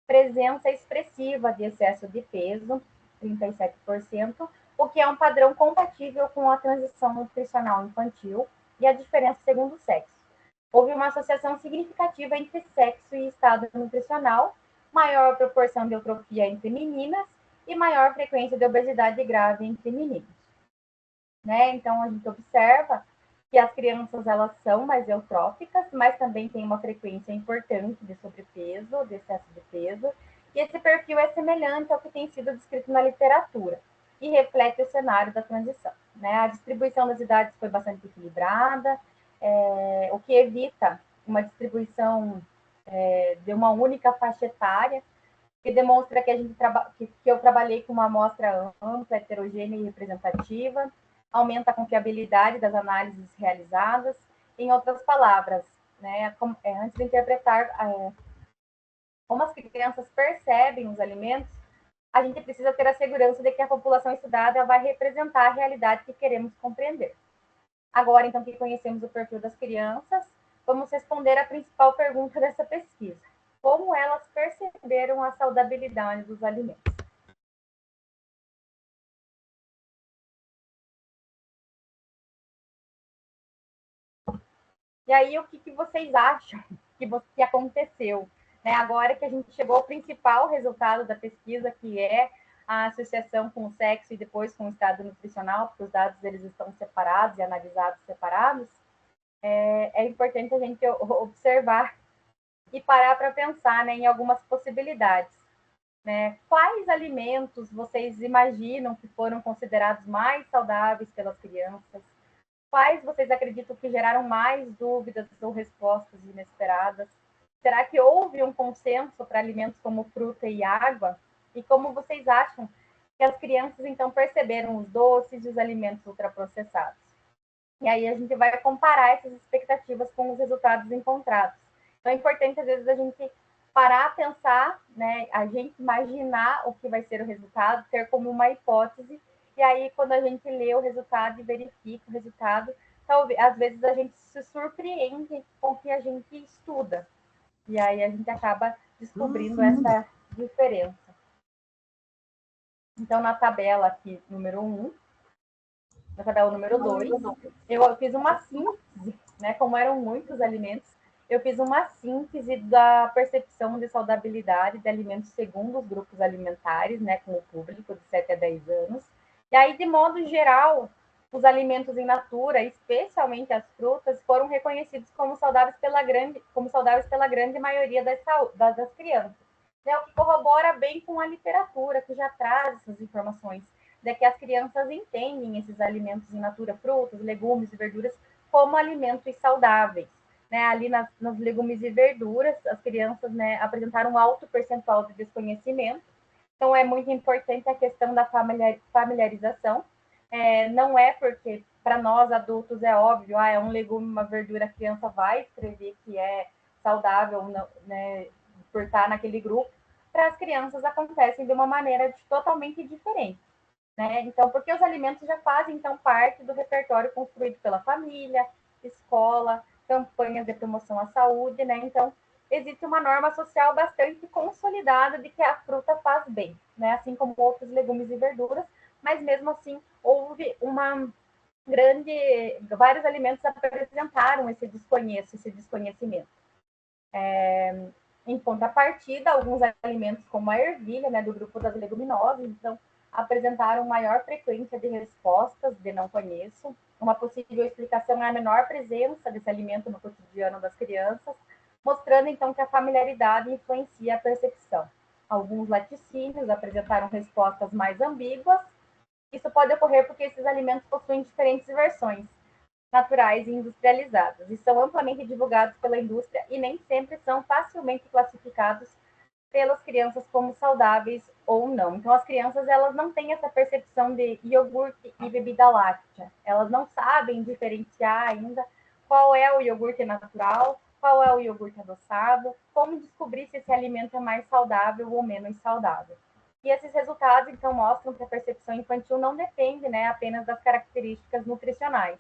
B: presença expressiva de excesso de peso, 37%, o que é um padrão compatível com a transição nutricional infantil e a diferença segundo o sexo. Houve uma associação significativa entre sexo e estado nutricional, maior proporção de eutrofia entre meninas e maior frequência de obesidade grave entre meninos. Né? Então, a gente observa que as crianças elas são mais eutróficas, mas também tem uma frequência importante de sobrepeso, de excesso de peso, e esse perfil é semelhante ao que tem sido descrito na literatura e reflete o cenário da transição. Né? A distribuição das idades foi bastante equilibrada, o que evita uma distribuição de uma única faixa etária, que demonstra que eu trabalhei com uma amostra ampla, heterogênea e representativa, aumenta a confiabilidade das análises realizadas. Em outras palavras, né, antes de interpretar como as crianças percebem os alimentos, a gente precisa ter a segurança de que a população estudada vai representar a realidade que queremos compreender. Agora, então, que conhecemos o perfil das crianças, vamos responder a principal pergunta dessa pesquisa: como elas perceberam a saudabilidade dos alimentos? E aí, o que vocês acham que aconteceu? Né? Agora que a gente chegou ao principal resultado da pesquisa, que é a associação com o sexo e depois com o estado nutricional, porque os dados eles estão separados e analisados separados, é importante a gente observar e parar para pensar, né, em algumas possibilidades. Né? Quais alimentos vocês imaginam que foram considerados mais saudáveis pelas crianças? Quais vocês acreditam que geraram mais dúvidas ou respostas inesperadas? Será que houve um consenso para alimentos como fruta e água? E como vocês acham que as crianças, então, perceberam os doces e os alimentos ultraprocessados? E aí a gente vai comparar essas expectativas com os resultados encontrados. Então é importante, às vezes, a gente parar, pensar, né, a gente imaginar o que vai ser o resultado, ter como uma hipótese, e aí quando a gente lê o resultado e verifica o resultado, talvez, às vezes a gente se surpreende com o que a gente estuda, e aí a gente acaba descobrindo essa diferença. Então, na tabela aqui, número 1, na tabela número 2, eu fiz uma síntese, né, como eram muitos alimentos, eu fiz uma síntese da percepção de saudabilidade de alimentos segundo os grupos alimentares, né, com o público de 7 a 10 anos. E aí, de modo geral, os alimentos in natura, especialmente as frutas, foram reconhecidos como saudáveis pela grande maioria das crianças. Né, o que corrobora bem com a literatura, que já traz essas informações, de que as crianças entendem esses alimentos in natura, frutas, legumes e verduras, como alimentos saudáveis. Né, ali nos legumes e verduras, as crianças, né, apresentaram um alto percentual de desconhecimento. Então, é muito importante a questão da familiarização. Não é porque para nós adultos é óbvio, é um legume, uma verdura, a criança vai escrever que é saudável, né, por estar naquele grupo. Para as crianças acontecem de uma maneira totalmente diferente. Né? Então, porque os alimentos já fazem então parte do repertório construído pela família, escola, campanhas de promoção à saúde, né? Então, existe uma norma social bastante consolidada de que a fruta faz bem, né? Assim como outros legumes e verduras, mas mesmo assim houve uma grande, vários alimentos apresentaram esse desconhecimento. Em contrapartida, alguns alimentos como a ervilha, né, do grupo das leguminosas, então apresentaram maior frequência de respostas de não conheço. Uma possível explicação é a menor presença desse alimento no cotidiano das crianças, mostrando então que a familiaridade influencia a percepção. Alguns laticínios apresentaram respostas mais ambíguas. Isso pode ocorrer porque esses alimentos possuem diferentes versões naturais e industrializadas, e são amplamente divulgados pela indústria e nem sempre são facilmente classificados pelas crianças como saudáveis ou não. Então, as crianças elas não têm essa percepção de iogurte e bebida láctea. Elas não sabem diferenciar ainda qual é o iogurte natural, qual é o iogurte adoçado, como descobrir se esse alimento é mais saudável ou menos saudável. E esses resultados, então, mostram que a percepção infantil não depende, né, apenas das características nutricionais,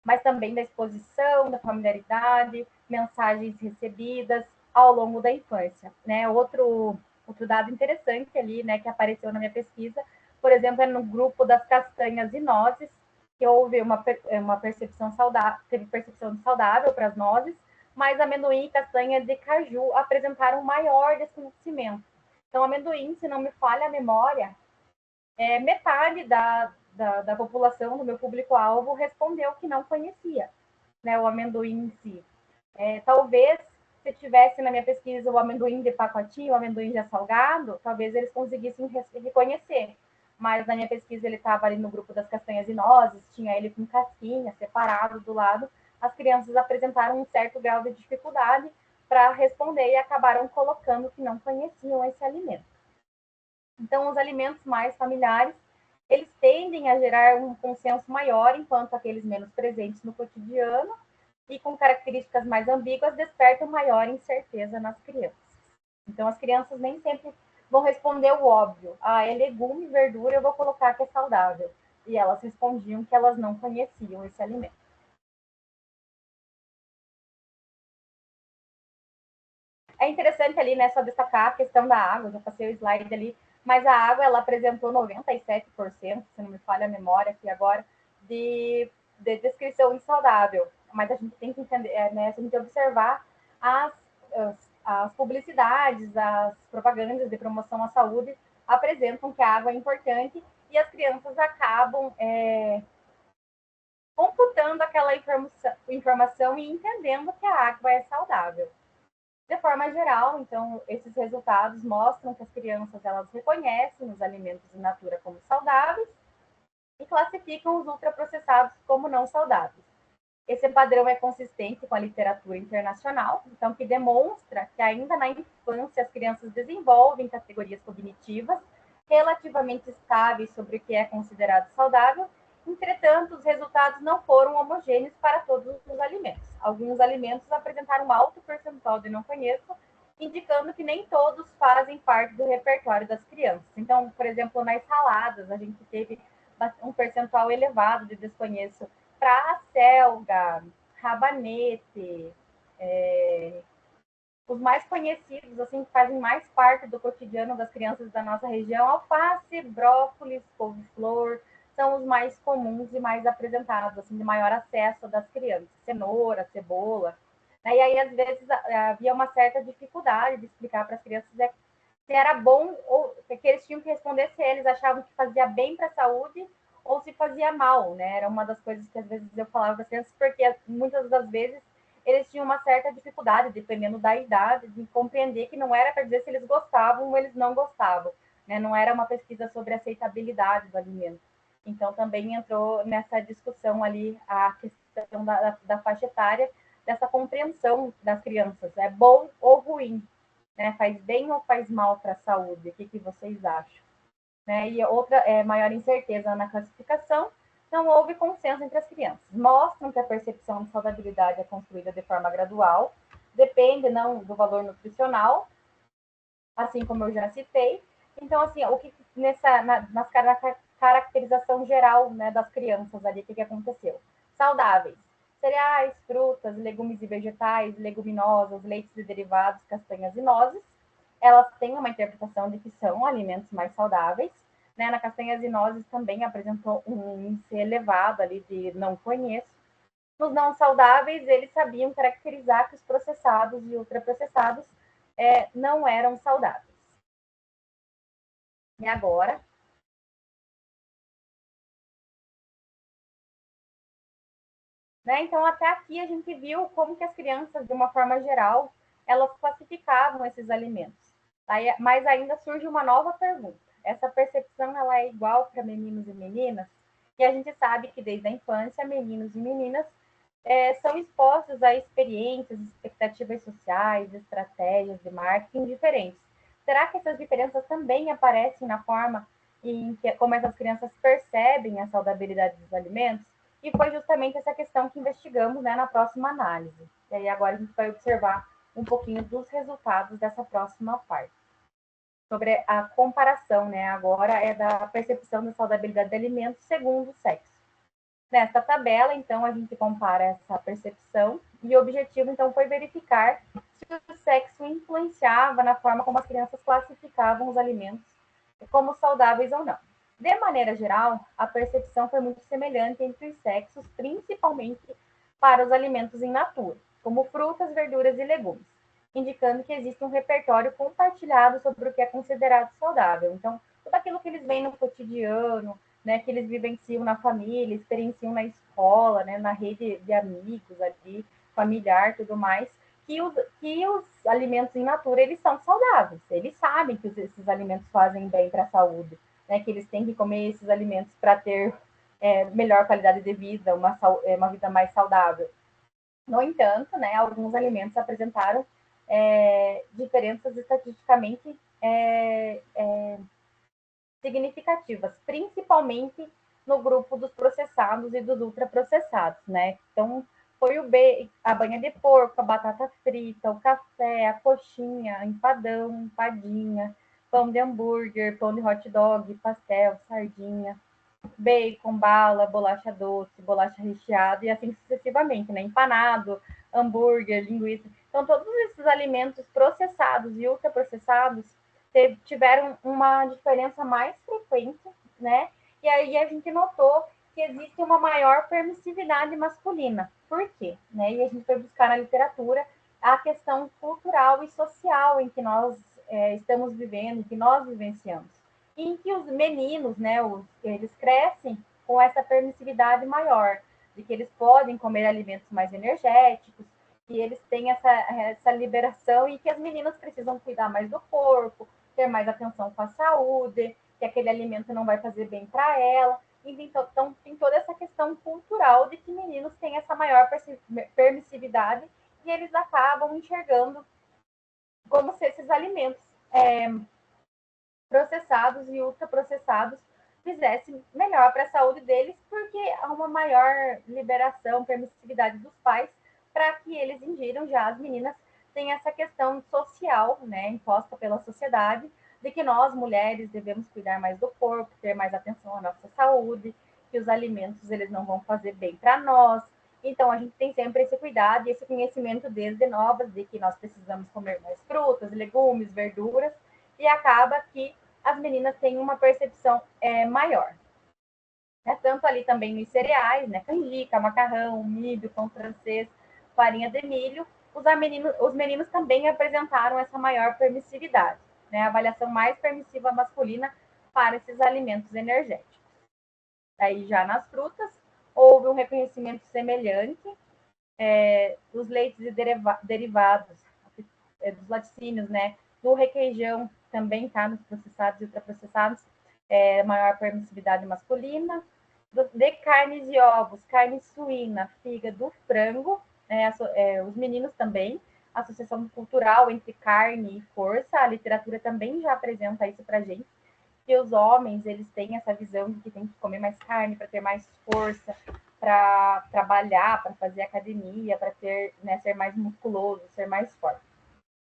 B: mas também da exposição, da familiaridade, mensagens recebidas ao longo da infância. Né? Outro dado interessante ali, né, que apareceu na minha pesquisa, por exemplo, é no grupo das castanhas e nozes, que houve uma percepção saudável, teve percepção de saudável para as nozes, mas amendoim e castanha de caju apresentaram maior desconhecimento. Então, amendoim, se não me falha a memória, metade da população, do meu público-alvo, respondeu que não conhecia, né, o amendoim em si. Talvez, se tivesse na minha pesquisa o amendoim de pacotinho, o amendoim já salgado, talvez eles conseguissem reconhecer. Mas na minha pesquisa ele estava ali no grupo das castanhas e nozes, tinha ele com casquinha, separado do lado. As crianças apresentaram um certo grau de dificuldade para responder e acabaram colocando que não conheciam esse alimento. Então, os alimentos mais familiares, eles tendem a gerar um consenso maior, enquanto aqueles menos presentes no cotidiano e com características mais ambíguas despertam maior incerteza nas crianças. Então, as crianças nem sempre vão responder o óbvio. É legume, verdura, eu vou colocar que é saudável. E elas respondiam que elas não conheciam esse alimento. É interessante ali, né, só destacar a questão da água, já passei o slide ali, mas a água, ela apresentou 97%, se não me falha a memória aqui agora, de descrição insaudável. Mas a gente tem que entender, né, a gente tem que observar as publicidades, as propagandas de promoção à saúde apresentam que a água é importante e as crianças acabam computando aquela informação e entendendo que a água é saudável. De forma geral, então, esses resultados mostram que as crianças elas reconhecem os alimentos in natura como saudáveis e classificam os ultraprocessados como não saudáveis. Esse padrão é consistente com a literatura internacional, então, que demonstra que ainda na infância as crianças desenvolvem categorias cognitivas relativamente estáveis sobre o que é considerado saudável. Entretanto, os resultados não foram homogêneos para todos os alimentos. Alguns alimentos apresentaram um alto percentual de não conheço, indicando que nem todos fazem parte do repertório das crianças. Então, por exemplo, nas saladas, a gente teve um percentual elevado de desconheço para a selga, rabanete, os mais conhecidos, assim, que fazem mais parte do cotidiano das crianças da nossa região, alface, brócolis, couve-flor, são os mais comuns e mais apresentados, assim, de maior acesso das crianças. Cenoura, cebola. E aí, às vezes, havia uma certa dificuldade de explicar para as crianças se era bom ou que eles tinham que responder se eles achavam que fazia bem para a saúde ou se fazia mal, né? Era uma das coisas que às vezes eu falava para as crianças, porque muitas das vezes eles tinham uma certa dificuldade, dependendo da idade, de compreender que não era para dizer se eles gostavam ou eles não gostavam, né? Não era uma pesquisa sobre aceitabilidade do alimento. Então, também entrou nessa discussão ali a questão da faixa etária, dessa compreensão das crianças, é bom ou ruim, né? Faz bem ou faz mal para a saúde? O que vocês acham? Né? E outra maior incerteza na classificação, Não houve consenso entre as crianças. Mostram que a percepção de saudabilidade é construída de forma gradual, depende não do valor nutricional, assim como eu já citei. Então, assim, o que na caracterização geral, né, das crianças ali, o que aconteceu? Saudáveis. Cereais, frutas, legumes e vegetais, leguminosas, leites e derivados, castanhas e nozes. Elas têm uma interpretação de que são alimentos mais saudáveis. Né? Na castanhas e nozes também apresentou um índice elevado ali de não conheço. Nos não saudáveis, eles sabiam caracterizar que os processados e ultraprocessados não eram saudáveis. E agora, né? Então, até aqui a gente viu como que as crianças, de uma forma geral, elas classificavam esses alimentos. Mas ainda surge uma nova pergunta. Essa percepção ela é igual para meninos e meninas? E a gente sabe que desde a infância, meninos e meninas são expostos a experiências, expectativas sociais, estratégias de marketing diferentes. Será que essas diferenças também aparecem na forma em que como essas crianças percebem a saudabilidade dos alimentos? E foi justamente essa questão que investigamos, né, na próxima análise. E aí agora a gente vai observar um pouquinho dos resultados dessa próxima parte. Sobre a comparação, né, agora é da percepção da saudabilidade de alimentos segundo o sexo. Nessa tabela, então, a gente compara essa percepção e o objetivo, então, foi verificar se o sexo influenciava na forma como as crianças classificavam os alimentos como saudáveis ou não. De maneira geral, a percepção foi muito semelhante entre os sexos, principalmente para os alimentos in natura, como frutas, verduras e legumes, indicando que existe um repertório compartilhado sobre o que é considerado saudável. Então, tudo aquilo que eles veem no cotidiano, né, que eles vivenciam na família, experienciam na escola, né, na rede de amigos ali, familiar, tudo mais, que os alimentos in natura, eles são saudáveis. Eles sabem que esses alimentos fazem bem para a saúde, né, que eles têm que comer esses alimentos para ter melhor qualidade de vida, uma vida mais saudável. No entanto, né, alguns alimentos apresentaram diferenças estatisticamente significativas, principalmente no grupo dos processados e dos ultraprocessados, né? Então, foi a banha de porco, a batata frita, o café, a coxinha, empadão, empadinha, pão de hambúrguer, pão de hot dog, pastel, sardinha, bacon, bala, bolacha doce, bolacha recheada e assim sucessivamente, né? Empanado, hambúrguer, linguiça. Então, todos esses alimentos processados e ultraprocessados tiveram uma diferença mais frequente, né? E aí a gente notou que existe uma maior permissividade masculina. Por quê? Né? E a gente foi buscar na literatura a questão cultural e social em que nós estamos vivendo, que nós vivenciamos. Em que os meninos, né, eles crescem com essa permissividade maior, de que eles podem comer alimentos mais energéticos, que eles têm essa liberação e que as meninas precisam cuidar mais do corpo, ter mais atenção com a saúde, que aquele alimento não vai fazer bem para ela. Então, tem toda essa questão cultural de que meninos têm essa maior permissividade e eles acabam enxergando como se esses alimentos processados e ultraprocessados fizesse melhor para a saúde deles, porque há uma maior liberação, permissividade dos pais para que eles ingiram. Já as meninas têm essa questão social, né, imposta pela sociedade, de que nós, mulheres, devemos cuidar mais do corpo, ter mais atenção à nossa saúde, que os alimentos eles não vão fazer bem para nós. Então, a gente tem sempre esse cuidado e esse conhecimento desde novas de que nós precisamos comer mais frutas, legumes, verduras, e acaba que as meninas têm uma percepção maior. Né? Tanto ali também nos cereais, né? Canjica, macarrão, milho, pão francês, farinha de milho, os meninos também apresentaram essa maior permissividade, né? A avaliação mais permissiva masculina para esses alimentos energéticos. Aí já nas frutas, houve um reconhecimento semelhante dos leites e derivados, dos laticínios, né? Do requeijão também está nos processados e ultraprocessados, maior permissividade masculina. De carnes e ovos, carne suína, fígado, frango, os meninos também, associação cultural entre carne e força, a literatura também já apresenta isso para a gente, que os homens, eles têm essa visão de que tem que comer mais carne para ter mais força, para trabalhar, para fazer academia, para ter, né, ser mais musculoso, ser mais forte.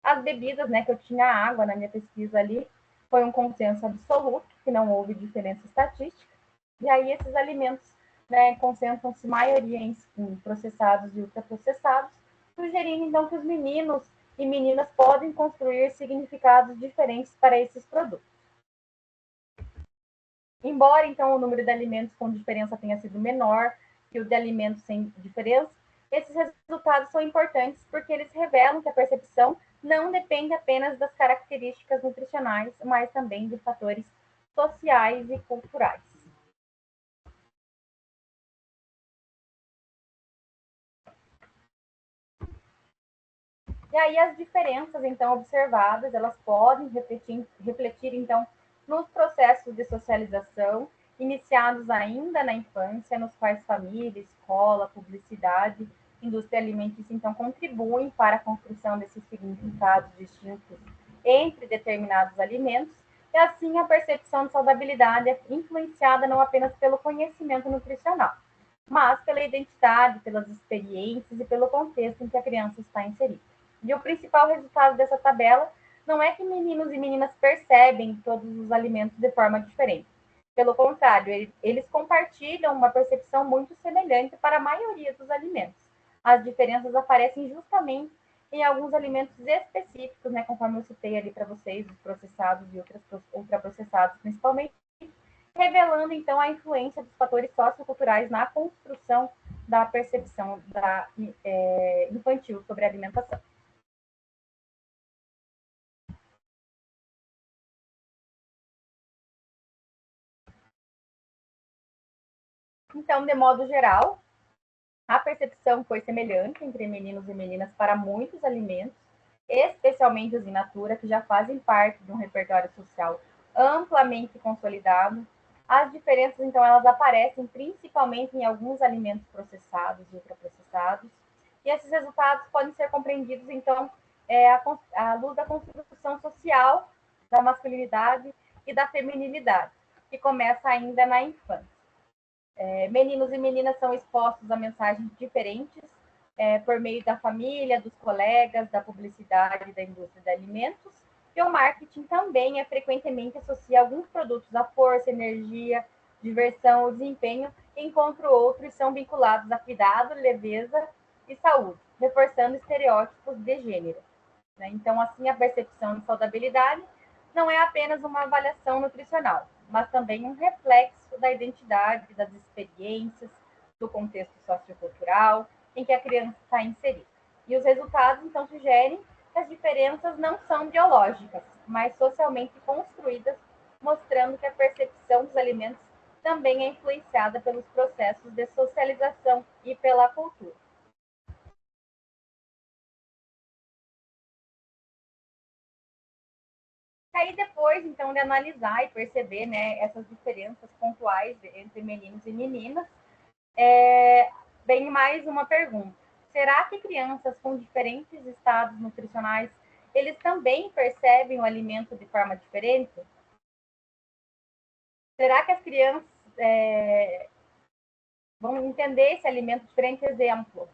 B: As bebidas, né, que eu tinha água na minha pesquisa ali, foi um consenso absoluto, que não houve diferença estatística. E aí esses alimentos, né, concentram-se maioria em processados e ultraprocessados, sugerindo então que os meninos e meninas podem construir significados diferentes para esses produtos. Embora então o número de alimentos com diferença tenha sido menor que o de alimentos sem diferença, esses resultados são importantes porque eles revelam que a percepção não depende apenas das características nutricionais, mas também de fatores sociais e culturais. E aí as diferenças, então, observadas, elas podem refletir então, nos processos de socialização, iniciados ainda na infância, nos quais família, escola, publicidade, indústria alimentícia, então, contribuem para a construção desses significados distintos entre determinados alimentos, e assim a percepção de saudabilidade é influenciada não apenas pelo conhecimento nutricional, mas pela identidade, pelas experiências e pelo contexto em que a criança está inserida. E o principal resultado dessa tabela não é que meninos e meninas percebem todos os alimentos de forma diferente. Pelo contrário, eles compartilham uma percepção muito semelhante para a maioria dos alimentos. As diferenças aparecem justamente em alguns alimentos específicos, né, conforme eu citei ali para vocês, os processados e ultraprocessados principalmente, revelando então a influência dos fatores socioculturais na construção da percepção infantil sobre a alimentação. Então, de modo geral, a percepção foi semelhante entre meninos e meninas para muitos alimentos, especialmente os in natura, que já fazem parte de um repertório social amplamente consolidado. As diferenças, então, elas aparecem principalmente em alguns alimentos processados e ultraprocessados, e esses resultados podem ser compreendidos, então, à luz da construção social da masculinidade e da feminilidade, que começa ainda na infância. Meninos e meninas são expostos a mensagens diferentes por meio da família, dos colegas, da publicidade, da indústria de alimentos. E o marketing também frequentemente associa alguns produtos à força, energia, diversão ou desempenho, enquanto outros são vinculados a cuidado, leveza e saúde, reforçando estereótipos de gênero. Né? Então, assim, a percepção de saudabilidade não é apenas uma avaliação nutricional, mas também um reflexo da identidade, das experiências, do contexto sociocultural em que a criança está inserida. E os resultados, então, sugerem que as diferenças não são biológicas, mas socialmente construídas, mostrando que a percepção dos alimentos também é influenciada pelos processos de socialização e pela cultura. Aí depois, então, de analisar e perceber, né, essas diferenças pontuais entre meninos e meninas, vem mais uma pergunta. Será que crianças com diferentes estados nutricionais, eles também percebem o alimento de forma diferente? Será que as crianças vão entender esse alimento diferente? Exemplo,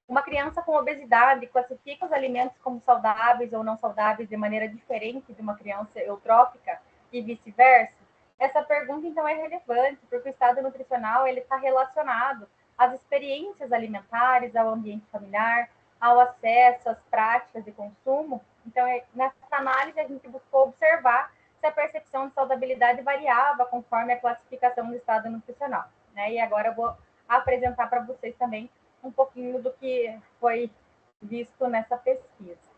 B: uma criança com obesidade classifica os alimentos como saudáveis ou não saudáveis de maneira diferente de uma criança eutrófica e vice-versa? Essa pergunta, então, é relevante, porque o estado nutricional ele está relacionado às experiências alimentares, ao ambiente familiar, ao acesso, às práticas de consumo. Então, nessa análise, a gente buscou observar se a percepção de saudabilidade variava conforme a classificação do estado nutricional. Né? E agora eu vou apresentar para vocês também um pouquinho do que foi visto nessa pesquisa.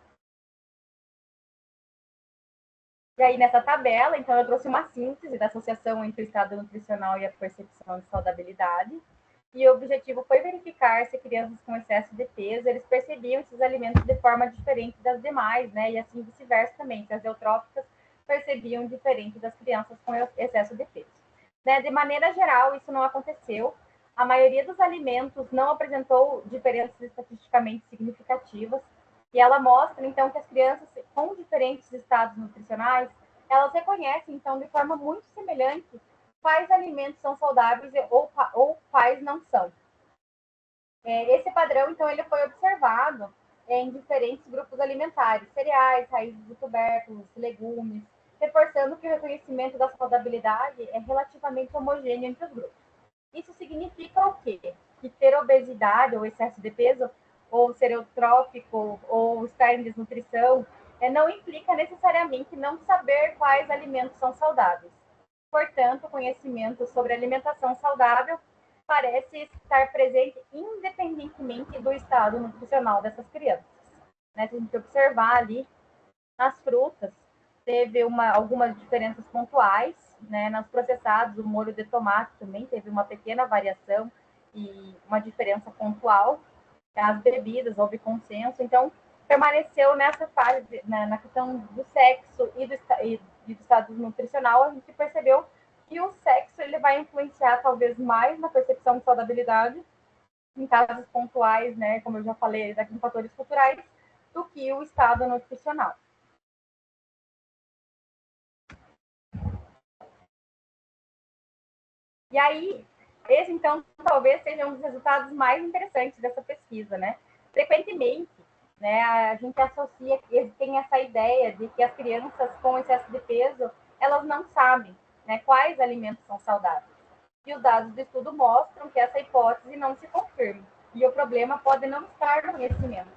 B: E aí, nessa tabela, então, eu trouxe uma síntese da associação entre o estado nutricional e a percepção de saudabilidade. E o objetivo foi verificar se crianças com excesso de peso, eles percebiam esses alimentos de forma diferente das demais, né? E assim vice-versa também, se as eutróficas percebiam diferente das crianças com excesso de peso. Né? De maneira geral, isso não aconteceu. A maioria dos alimentos não apresentou diferenças estatisticamente significativas, e ela mostra, então, que as crianças com diferentes estados nutricionais, elas reconhecem, então, de forma muito semelhante, quais alimentos são saudáveis ou quais não são. Esse padrão, então, ele foi observado em diferentes grupos alimentares, cereais, raízes de tubérculos, legumes, reforçando que o reconhecimento da saudabilidade é relativamente homogêneo entre os grupos. Isso significa o quê? Que ter obesidade ou excesso de peso, ou ser eutrófico, ou estar em desnutrição, não implica necessariamente não saber quais alimentos são saudáveis. Portanto, o conhecimento sobre alimentação saudável parece estar presente independentemente do estado nutricional dessas crianças. Né? Se a gente observar ali nas frutas, teve algumas diferenças pontuais, né? Nos processados, o molho de tomate também teve uma pequena variação e uma diferença pontual. As bebidas, houve consenso. Então, permaneceu nessa fase, né, na questão do sexo e do estado nutricional, a gente percebeu que o sexo ele vai influenciar talvez mais na percepção de saudabilidade, em casos pontuais, né, como eu já falei, em fatores culturais, do que o estado nutricional. E aí, esse, então, talvez seja um dos resultados mais interessantes dessa pesquisa, né? Frequentemente, né, a gente associa, tem essa ideia de que as crianças com excesso de peso, elas não sabem, né, quais alimentos são saudáveis. E os dados do estudo mostram que essa hipótese não se confirma. E o problema pode não estar no conhecimento,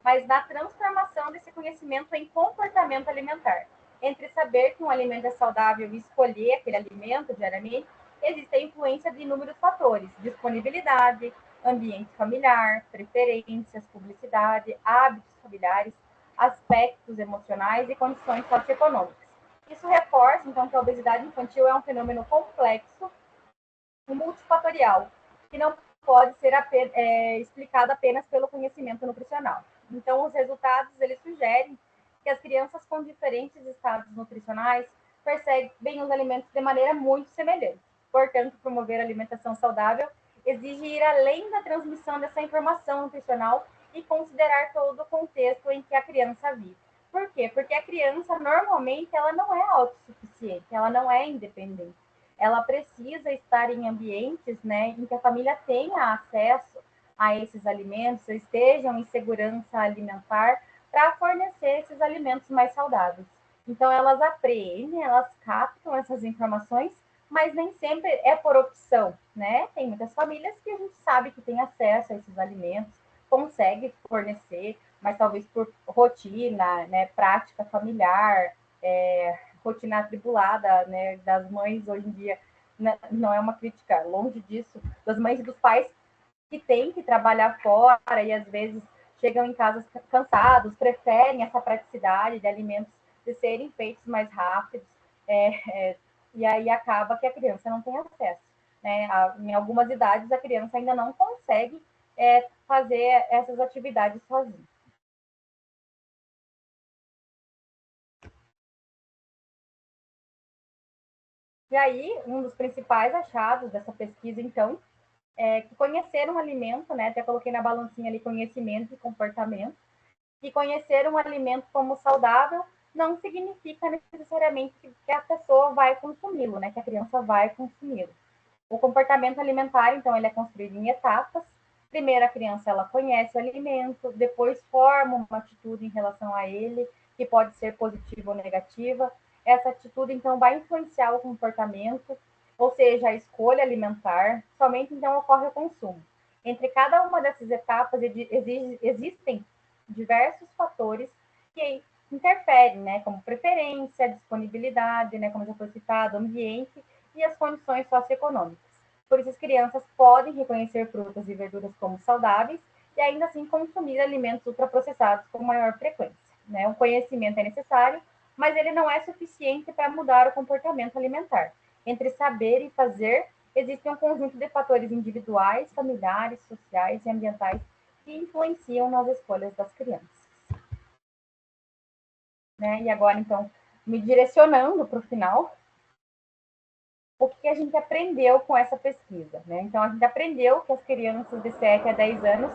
B: mas na transformação desse conhecimento em comportamento alimentar. Entre saber que um alimento é saudável e escolher aquele alimento diariamente, existe a influência de inúmeros fatores: disponibilidade, ambiente familiar, preferências, publicidade, hábitos familiares, aspectos emocionais e condições socioeconômicas. Isso reforça, então, que a obesidade infantil é um fenômeno complexo e multifatorial, que não pode ser explicado apenas pelo conhecimento nutricional. Então, os resultados eles sugerem que as crianças com diferentes estados nutricionais percebem os alimentos de maneira muito semelhante. Portanto, promover a alimentação saudável exige ir além da transmissão dessa informação nutricional e considerar todo o contexto em que a criança vive. Por quê? Porque a criança, normalmente, ela não é autossuficiente, ela não é independente. Ela precisa estar em ambientes, né, em que a família tenha acesso a esses alimentos, estejam em segurança alimentar para fornecer esses alimentos mais saudáveis. Então, elas aprendem, elas captam essas informações, mas nem sempre é por opção, né? Tem muitas famílias que a gente sabe que tem acesso a esses alimentos, consegue fornecer, mas talvez por rotina, né, prática familiar, rotina atribulada, né, das mães hoje em dia, não é uma crítica, longe disso, das mães e dos pais que têm que trabalhar fora e às vezes chegam em casa cansados, preferem essa praticidade de alimentos de serem feitos mais rápidos, e aí acaba que a criança não tem acesso. Né? Em algumas idades, a criança ainda não consegue fazer essas atividades sozinha. E aí, um dos principais achados dessa pesquisa, então, é que conhecer um alimento, né? Até coloquei na balancinha ali conhecimento e comportamento, que conhecer um alimento como saudável não significa necessariamente que a pessoa vai consumi-lo, né? Que a criança vai consumi-lo. O comportamento alimentar, então, ele é construído em etapas. Primeiro, a criança ela conhece o alimento, depois forma uma atitude em relação a ele, que pode ser positiva ou negativa. Essa atitude, então, vai influenciar o comportamento, ou seja, a escolha alimentar. Somente, então, ocorre o consumo. Entre cada uma dessas etapas, existem diversos fatores que interferem, né, como preferência, disponibilidade, né, como já foi citado, ambiente e as condições socioeconômicas. Por isso, as crianças podem reconhecer frutas e verduras como saudáveis e ainda assim consumir alimentos ultraprocessados com maior frequência. Né? O conhecimento é necessário, mas ele não é suficiente para mudar o comportamento alimentar. Entre saber e fazer, existe um conjunto de fatores individuais, familiares, sociais e ambientais que influenciam nas escolhas das crianças. Né? E agora, então, me direcionando para o final, o que a gente aprendeu com essa pesquisa? Né? Então, a gente aprendeu que as crianças de 7 a 10 anos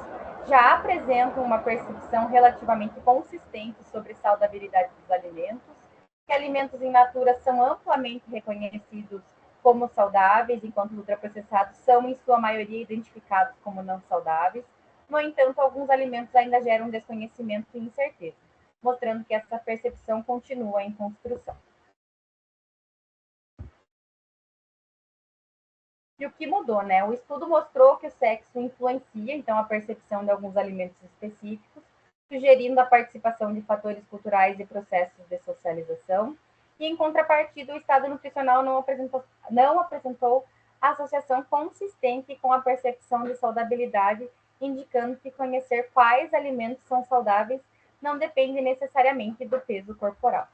B: já apresentam uma percepção relativamente consistente sobre saudabilidade dos alimentos, que alimentos in natura são amplamente reconhecidos como saudáveis, enquanto os ultraprocessados são, em sua maioria, identificados como não saudáveis. No entanto, alguns alimentos ainda geram desconhecimento e incerteza, mostrando que essa percepção continua em construção. E o que mudou, né? O estudo mostrou que o sexo influencia, então, a percepção de alguns alimentos específicos, sugerindo a participação de fatores culturais e processos de socialização. E, em contrapartida, o estado nutricional não apresentou associação consistente com a percepção de saudabilidade, indicando que conhecer quais alimentos são saudáveis não depende necessariamente do peso corporal.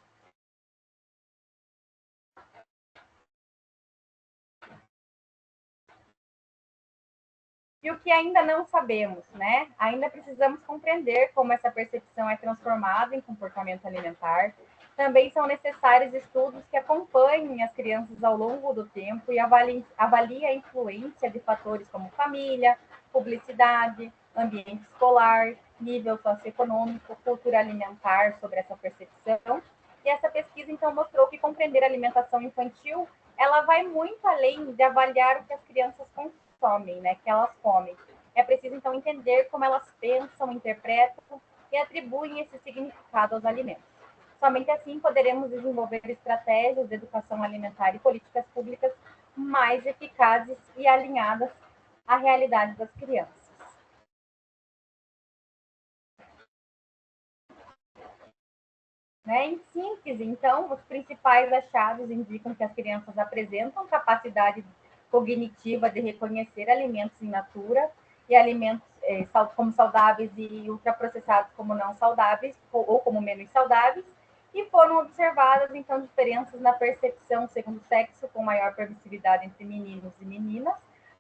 B: E o que ainda não sabemos, né? Ainda precisamos compreender como essa percepção é transformada em comportamento alimentar. Também são necessários estudos que acompanhem as crianças ao longo do tempo e avaliem a influência de fatores como família, publicidade, ambiente escolar, nível socioeconômico, cultura alimentar sobre essa percepção. E essa pesquisa, então, mostrou que compreender a alimentação infantil, ela vai muito além de avaliar o que as crianças consomem, né, que elas comem. É preciso, então, entender como elas pensam, interpretam e atribuem esse significado aos alimentos. Somente assim poderemos desenvolver estratégias de educação alimentar e políticas públicas mais eficazes e alinhadas à realidade das crianças. Né? Em síntese, então, os principais achados indicam que as crianças apresentam capacidade cognitiva de reconhecer alimentos in natura e alimentos como saudáveis e ultraprocessados como não saudáveis ou como menos saudáveis, e foram observadas, então, diferenças na percepção segundo sexo, com maior permissividade entre meninos e meninas,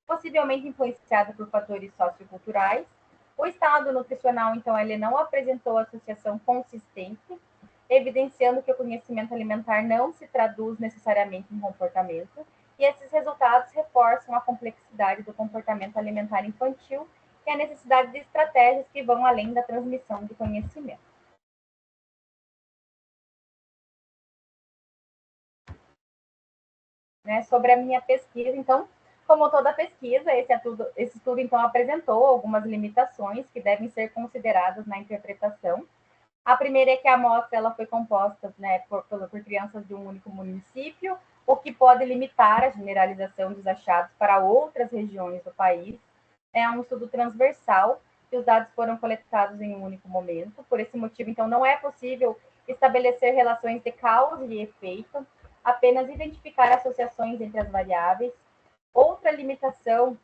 B: possivelmente influenciada por fatores socioculturais. O estado nutricional, então, ele não apresentou associação consistente, evidenciando que o conhecimento alimentar não se traduz necessariamente em comportamento, e esses resultados reforçam a complexidade do comportamento alimentar infantil e a necessidade de estratégias que vão além da transmissão de conhecimento. Né, sobre a minha pesquisa, então, como toda pesquisa, esse estudo então apresentou algumas limitações que devem ser consideradas na interpretação. A primeira é que a amostra ela foi composta, né, por crianças de um único município, o que pode limitar a generalização dos achados para outras regiões do país. É um estudo transversal, que os dados foram coletados em um único momento. Por esse motivo, então, não é possível estabelecer relações de causa e efeito, apenas identificar associações entre as variáveis. Outra limitação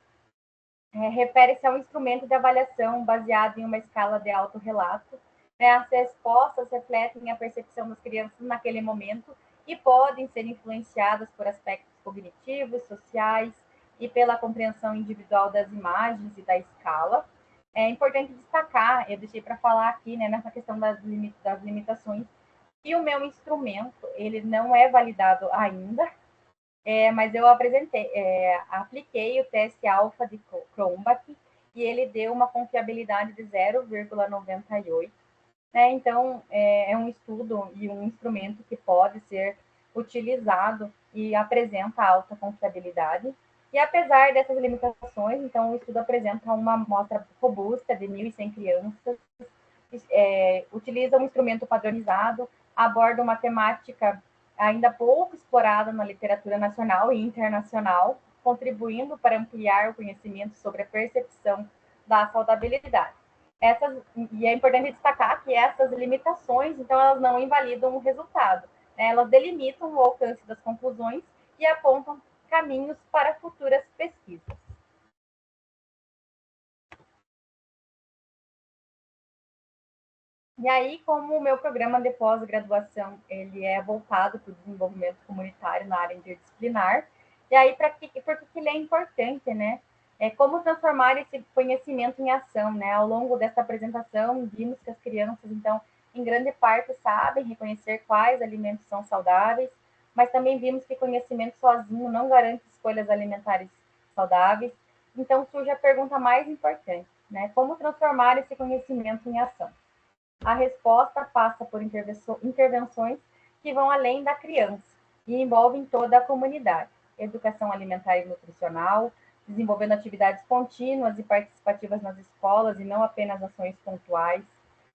B: refere-se a um instrumento de avaliação baseado em uma escala de autorrelato. As respostas refletem a percepção das crianças naquele momento e podem ser influenciadas por aspectos cognitivos, sociais e pela compreensão individual das imagens e da escala. É importante destacar, eu deixei para falar aqui, né, nessa questão das limitações, que o meu instrumento ele não é validado ainda, mas eu apliquei o teste alfa de Cronbach e ele deu uma confiabilidade de 0,98. Né? Então, é um estudo e um instrumento que pode ser utilizado e apresenta alta confiabilidade. E apesar dessas limitações, então o estudo apresenta uma amostra robusta de 1.100 crianças, utiliza um instrumento padronizado, aborda uma temática ainda pouco explorada na literatura nacional e internacional, contribuindo para ampliar o conhecimento sobre a percepção da saudabilidade. E é importante destacar que essas limitações, então, elas não invalidam o resultado, né? Elas delimitam o alcance das conclusões e apontam caminhos para futuras pesquisas. E aí, como o meu programa de pós-graduação ele é voltado para o desenvolvimento comunitário na área interdisciplinar, e aí por que ele é importante, né? Como transformar esse conhecimento em ação, né? Ao longo dessa apresentação, vimos que as crianças, então, em grande parte, sabem reconhecer quais alimentos são saudáveis, mas também vimos que conhecimento sozinho não garante escolhas alimentares saudáveis. Então, surge a pergunta mais importante, né? Como transformar esse conhecimento em ação? A resposta passa por intervenções que vão além da criança e envolvem toda a comunidade. Educação alimentar e nutricional, desenvolvendo atividades contínuas e participativas nas escolas e não apenas ações pontuais.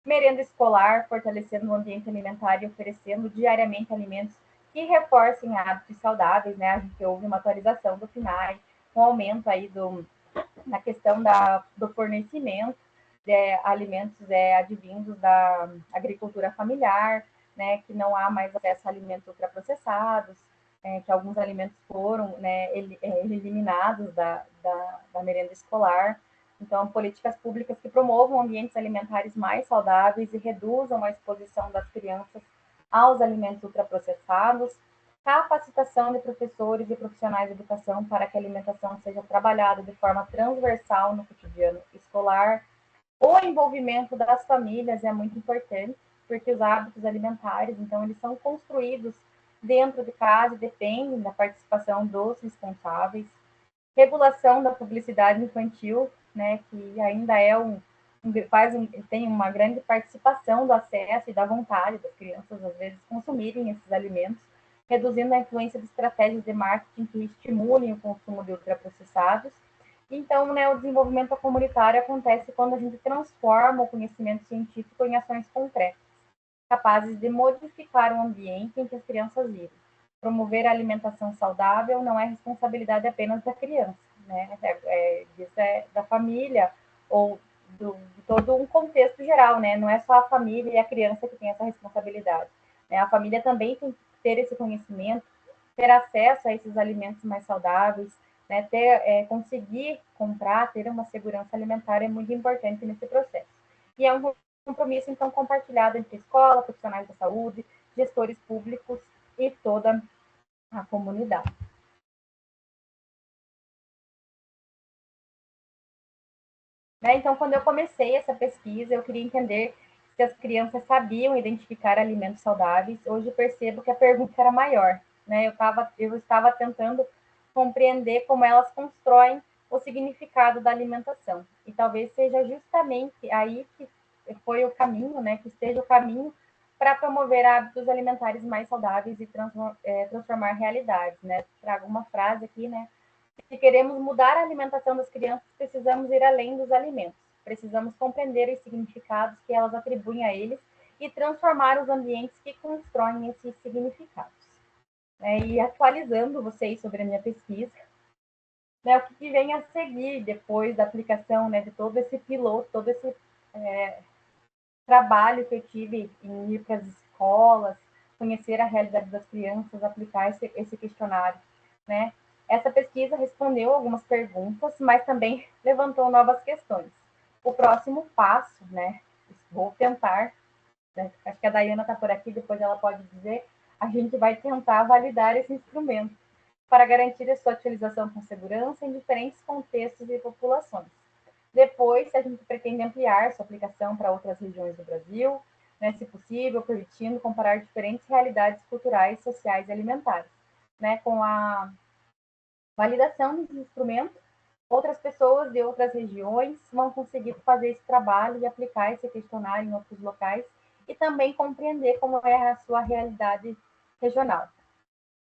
B: Merenda escolar, fortalecendo o ambiente alimentar e oferecendo diariamente alimentos que reforcem hábitos saudáveis, né? A gente houve uma atualização do PNAE, um aumento aí na questão do fornecimento de alimentos advindos da agricultura familiar, né, que não há mais acesso a alimentos ultraprocessados, que alguns alimentos foram, né, eliminados da merenda escolar. Então, políticas públicas que promovam ambientes alimentares mais saudáveis e reduzam a exposição das crianças aos alimentos ultraprocessados, capacitação de professores e profissionais de educação para que a alimentação seja trabalhada de forma transversal no cotidiano escolar. O envolvimento das famílias é muito importante, porque os hábitos alimentares, então, eles são construídos dentro de casa e dependem da participação dos responsáveis. Regulação da publicidade infantil, né, que ainda é tem uma grande participação do acesso e da vontade das crianças, às vezes, consumirem esses alimentos, reduzindo a influência de estratégias de marketing que estimulem o consumo de ultraprocessados. Então, né, o desenvolvimento comunitário acontece quando a gente transforma o conhecimento científico em ações concretas, capazes de modificar o ambiente em que as crianças vivem. Promover a alimentação saudável não é responsabilidade apenas da criança, né? Isso é da família ou de todo um contexto geral, né? Não é só a família e a criança que tem essa responsabilidade, né? A família também tem que ter esse conhecimento, ter acesso a esses alimentos mais saudáveis, né? Conseguir comprar, ter uma segurança alimentar é muito importante nesse processo. E é um compromisso, então, compartilhado entre escola, profissionais da saúde, gestores públicos e toda a comunidade. Né? Então, quando eu comecei essa pesquisa, eu queria entender se as crianças sabiam identificar alimentos saudáveis. Hoje percebo que a pergunta era maior. Né? Eu estava tentando compreender como elas constroem o significado da alimentação. E talvez seja justamente aí que foi o caminho, né? Que esteja o caminho para promover hábitos alimentares mais saudáveis e transformar realidades. Né? Trago uma frase aqui, né? Se queremos mudar a alimentação das crianças, precisamos ir além dos alimentos. Precisamos compreender os significados que elas atribuem a eles e transformar os ambientes que constroem esses significados. E atualizando vocês sobre a minha pesquisa, né, o que vem a seguir depois da aplicação, né, de todo esse piloto, todo esse trabalho que eu tive em ir para as escolas, conhecer a realidade das crianças, aplicar esse questionário, né? Essa pesquisa respondeu algumas perguntas, mas também levantou novas questões. O próximo passo, né? Vou tentar, né, acho que a Dayana está por aqui, depois ela pode dizer, a gente vai tentar validar esse instrumento para garantir a sua utilização com segurança em diferentes contextos e populações. Depois, a gente pretende ampliar sua aplicação para outras regiões do Brasil, né, se possível, permitindo comparar diferentes realidades culturais, sociais e alimentares. Né, com a validação desse instrumento, outras pessoas de outras regiões vão conseguir fazer esse trabalho e aplicar esse questionário em outros locais e também compreender como é a sua realidade regional.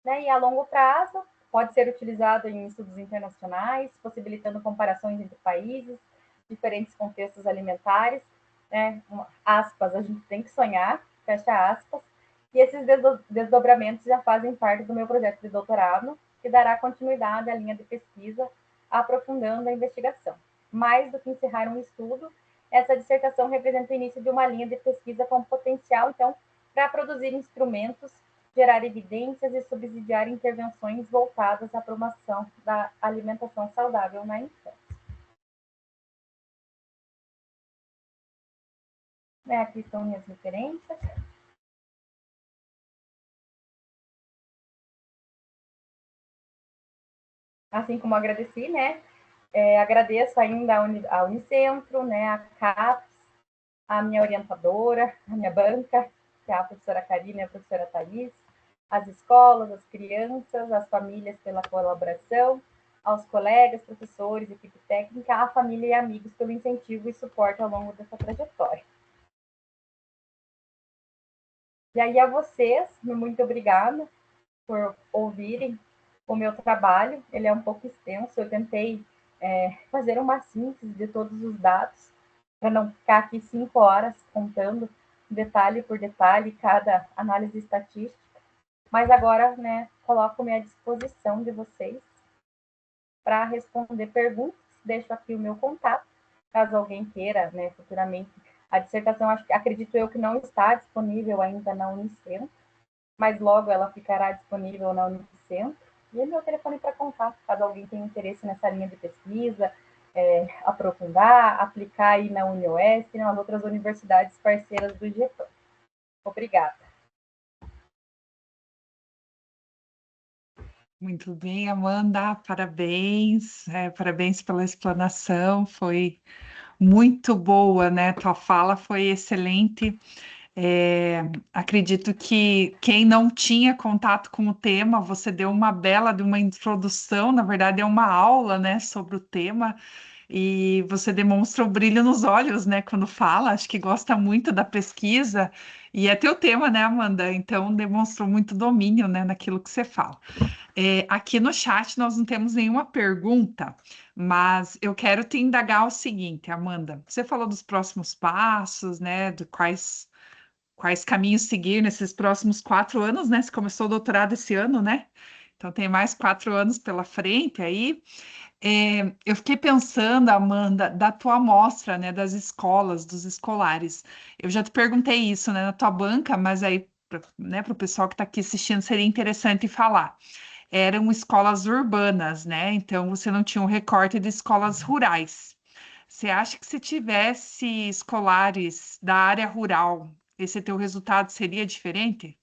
B: Né? E a longo prazo, pode ser utilizado em estudos internacionais, possibilitando comparações entre países, diferentes contextos alimentares, né? Aspas, a gente tem que sonhar, fecha aspas, e esses desdobramentos já fazem parte do meu projeto de doutorado, que dará continuidade à linha de pesquisa, aprofundando a investigação. Mais do que encerrar um estudo, essa dissertação representa o início de uma linha de pesquisa com potencial, então, para produzir instrumentos, gerar evidências e subsidiar intervenções voltadas à promoção da alimentação saudável na infância. Aqui estão minhas referências. Assim como agradeci, né? Agradeço ainda a Unicentro, né? A CAPES, a minha orientadora, a minha banca, que é a professora Karina e a professora Thaís, as escolas, as crianças, as famílias pela colaboração, aos colegas, professores, equipe técnica, a família e amigos pelo incentivo e suporte ao longo dessa trajetória. E aí a vocês, muito obrigada por ouvirem o meu trabalho. Ele é um pouco extenso, eu tentei fazer uma síntese de todos os dados, para não ficar aqui 5 horas contando detalhe por detalhe cada análise estatística, mas agora, né, coloco-me à disposição de vocês para responder perguntas, deixo aqui o meu contato, caso alguém queira, né, futuramente. A dissertação, acredito eu que não está disponível ainda na Unicentro, mas logo ela ficará disponível na Unicentro. E é meu telefone para contato, caso alguém tenha interesse nessa linha de pesquisa, aprofundar, aplicar aí na UniOeste e nas outras universidades parceiras do GEPAM. Obrigada.
A: Muito bem, Amanda, parabéns, parabéns pela explanação, foi muito boa, né? Tua fala foi excelente. Acredito que quem não tinha contato com o tema, você deu uma bela de uma introdução, na verdade é uma aula, né, sobre o tema, e você demonstra o brilho nos olhos, né, quando fala, acho que gosta muito da pesquisa, e é teu tema, né, Amanda? Então demonstrou muito domínio, né, naquilo que você fala. Aqui no chat nós não temos nenhuma pergunta, mas eu quero te indagar o seguinte, Amanda. Você falou dos próximos passos, né? De quais caminhos seguir nesses próximos 4 anos, né? Você começou o doutorado esse ano, né? Então tem mais 4 anos pela frente aí. Eu fiquei pensando, Amanda, da tua amostra, né? Das escolas, dos escolares. Eu já te perguntei isso, né? Na tua banca, mas aí, né? Para o pessoal que está aqui assistindo, seria interessante falar eram escolas urbanas, né? Então você não tinha um recorte de escolas rurais. Você acha que se tivesse escolares da área rural, esse teu resultado seria diferente?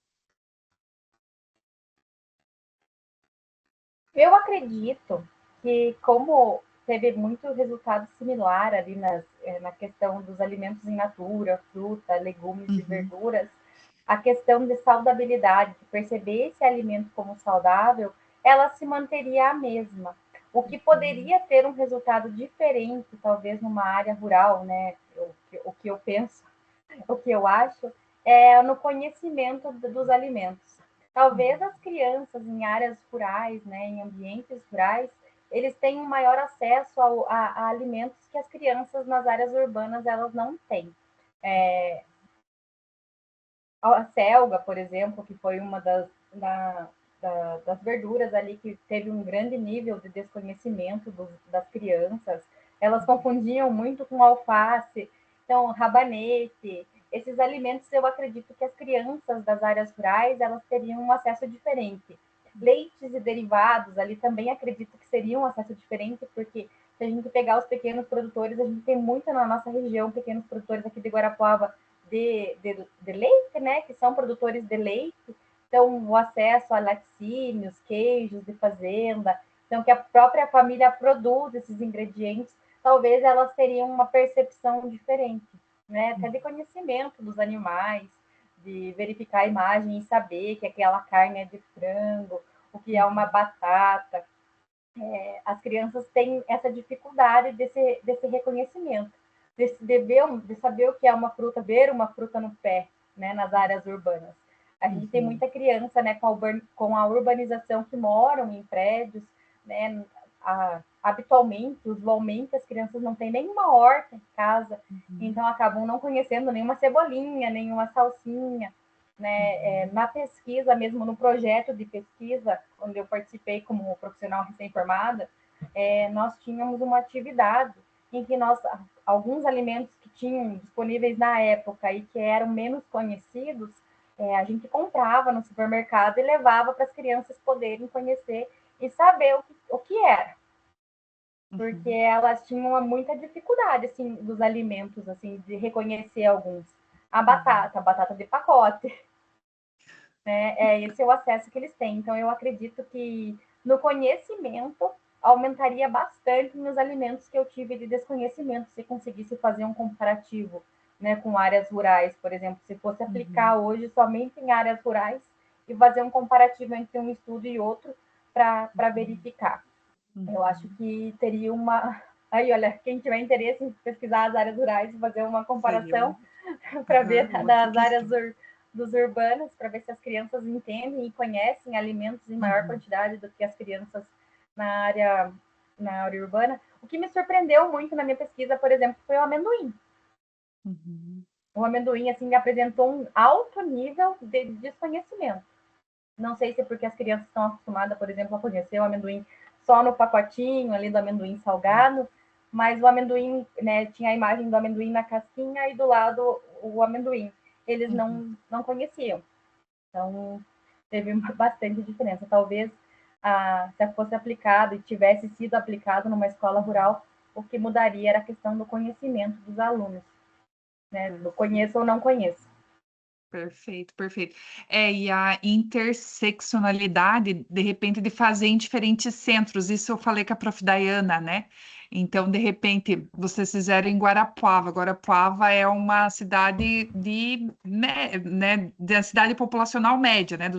B: Eu acredito que, como teve muito resultado similar ali na questão dos alimentos in natura, fruta, legumes e
A: Uhum,
B: verduras, a questão de saudabilidade, de perceber esse alimento como saudável, ela se manteria a mesma. O que
A: uhum,
B: poderia ter um resultado diferente, talvez numa área rural, né? O que eu penso, o que eu acho, é no conhecimento dos alimentos. Talvez as crianças em áreas rurais, né, em ambientes rurais, eles tenham maior acesso a alimentos que as crianças nas áreas urbanas elas não têm. A selga, por exemplo, que foi uma das verduras ali que teve um grande nível de desconhecimento das crianças. Elas confundiam muito com alface, então rabanete. Esses alimentos, eu acredito que as crianças das áreas rurais elas teriam um acesso diferente. Leites e derivados, ali também acredito que seriam um acesso diferente, porque se a gente pegar os pequenos produtores, a gente tem muito na nossa região, pequenos produtores aqui de Guarapuava, de leite, né, que são produtores de leite, então o acesso a laticínios, queijos de fazenda, então que a própria família produz esses ingredientes, talvez elas teriam uma percepção diferente, né, até de conhecimento dos animais, de verificar a imagem e saber que aquela carne é de frango, o que é uma batata. As crianças têm essa dificuldade desse reconhecimento, de saber o que é uma fruta, ver uma fruta no pé, né, nas áreas urbanas. A gente tem
A: uhum,
B: muita criança, né, com a urbanização que moram em prédios, né, habitualmente, usualmente, as crianças não têm nenhuma horta em casa,
A: uhum,
B: então acabam não conhecendo nenhuma cebolinha, nenhuma salsinha, né?
A: uhum,
B: Na pesquisa mesmo, no projeto de pesquisa, onde eu participei como profissional recém-formada, nós tínhamos uma atividade em que alguns alimentos que tinham disponíveis na época e que eram menos conhecidos, a gente comprava no supermercado e levava para as crianças poderem conhecer e saber o que era, porque
A: uhum,
B: elas tinham muita dificuldade assim dos alimentos, assim, de reconhecer alguns.
A: uhum.
B: A batata de pacote, né? Esse é o acesso que eles têm. Então, eu acredito que no conhecimento aumentaria bastante nos alimentos que eu tive de desconhecimento, se conseguisse fazer um comparativo, né, com áreas rurais, por exemplo, se fosse
A: Uhum,
B: aplicar hoje somente em áreas rurais e fazer um comparativo entre um estudo e outro para verificar. Eu acho
A: uhum.
B: que teria uma. Aí, olha, quem tiver interesse em pesquisar as áreas rurais e fazer uma
A: Seria
B: comparação para ver
A: outra
B: das áreas
A: questão.
B: dos urbanos, para ver se as crianças entendem e conhecem alimentos em maior quantidade do que as crianças na área urbana. O que me surpreendeu muito na minha pesquisa, por exemplo, foi o amendoim. O amendoim, assim, apresentou um alto nível de desconhecimento. Não sei se é porque as crianças estão acostumadas, por exemplo, a conhecer o amendoim só no pacotinho ali do amendoim salgado, mas o amendoim, né, tinha a imagem do amendoim na casquinha e do lado o amendoim. Eles não conheciam. Então, teve bastante diferença. Talvez, se fosse aplicado e tivesse sido aplicado numa escola rural, o que mudaria era a questão do conhecimento dos alunos, né? Do conheço ou não conheço.
A: Perfeito, perfeito. E a interseccionalidade, de repente, de fazer em diferentes centros. Isso eu falei com a prof. Dayana, né? Então, de repente, vocês fizeram em Guarapuava. Guarapuava é uma cidade né, de cidade populacional média, né?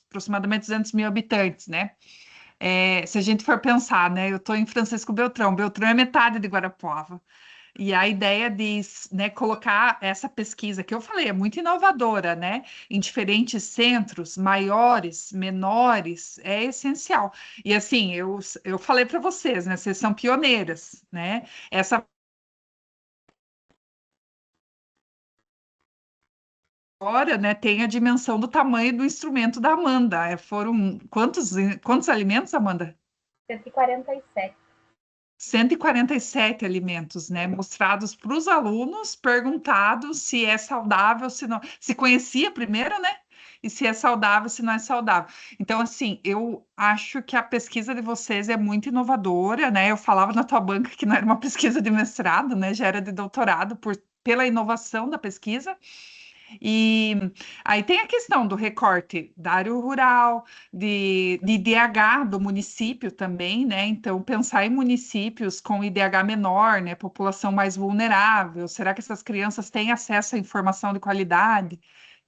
A: Aproximadamente 200 mil habitantes, né? Se a gente for pensar, né? Eu estou em Francisco Beltrão. Beltrão é metade de Guarapuava. E a ideia de, né, colocar essa pesquisa que eu falei é muito inovadora, né? Em diferentes centros, maiores, menores, é essencial. E assim, eu falei para vocês, né? Vocês são pioneiras, né? Essa hora, né, tem a dimensão do tamanho do instrumento da Amanda. Foram quantos alimentos, Amanda?
B: 147.
A: 147 alimentos, né, mostrados para os alunos, perguntados se é saudável, se não, se conhecia primeiro, né, e se é saudável, se não é saudável. Então, assim, eu acho que a pesquisa de vocês é muito inovadora, né, eu falava na tua banca que não era uma pesquisa de mestrado, né, já era de doutorado pela inovação da pesquisa. E aí tem a questão do recorte da área rural, de IDH do município também, né? Então, pensar em municípios com IDH menor, né? População mais vulnerável, será que essas crianças têm acesso à informação de qualidade?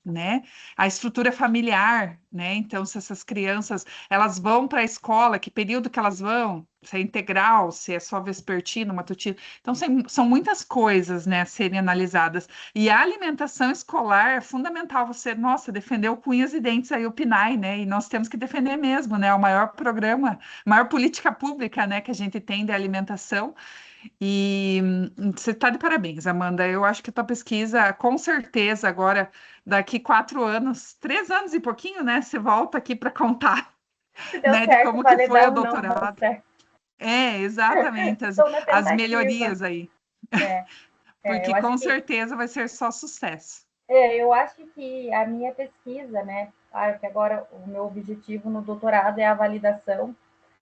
A: Né? A estrutura familiar, né? Então, se essas crianças elas vão para a escola, que período que elas vão? Se é integral, se é só vespertino, matutino. Então, são muitas coisas, né, a serem analisadas. E a alimentação escolar é fundamental. Você, nossa, defendeu com unhas e dentes aí o PNAE, né? E nós temos que defender mesmo, né? O maior programa, maior política pública, né, que a gente tem de alimentação. E você está de parabéns, Amanda. Eu acho que a tua pesquisa, com certeza, agora, daqui 4 anos, 3 anos e pouquinho, né? Você volta aqui para contar,
B: Se deu
A: né, de
B: certo,
A: como que foi o
B: validar ou não deu
A: doutorado.
B: certo.
A: Exatamente,
B: Estou na
A: as
B: tentativa.
A: melhorias aí,
B: É,
A: porque
B: eu acho
A: com
B: que
A: certeza vai ser só sucesso.
B: eu acho que a minha pesquisa, né? Claro que agora o meu objetivo no doutorado é a validação,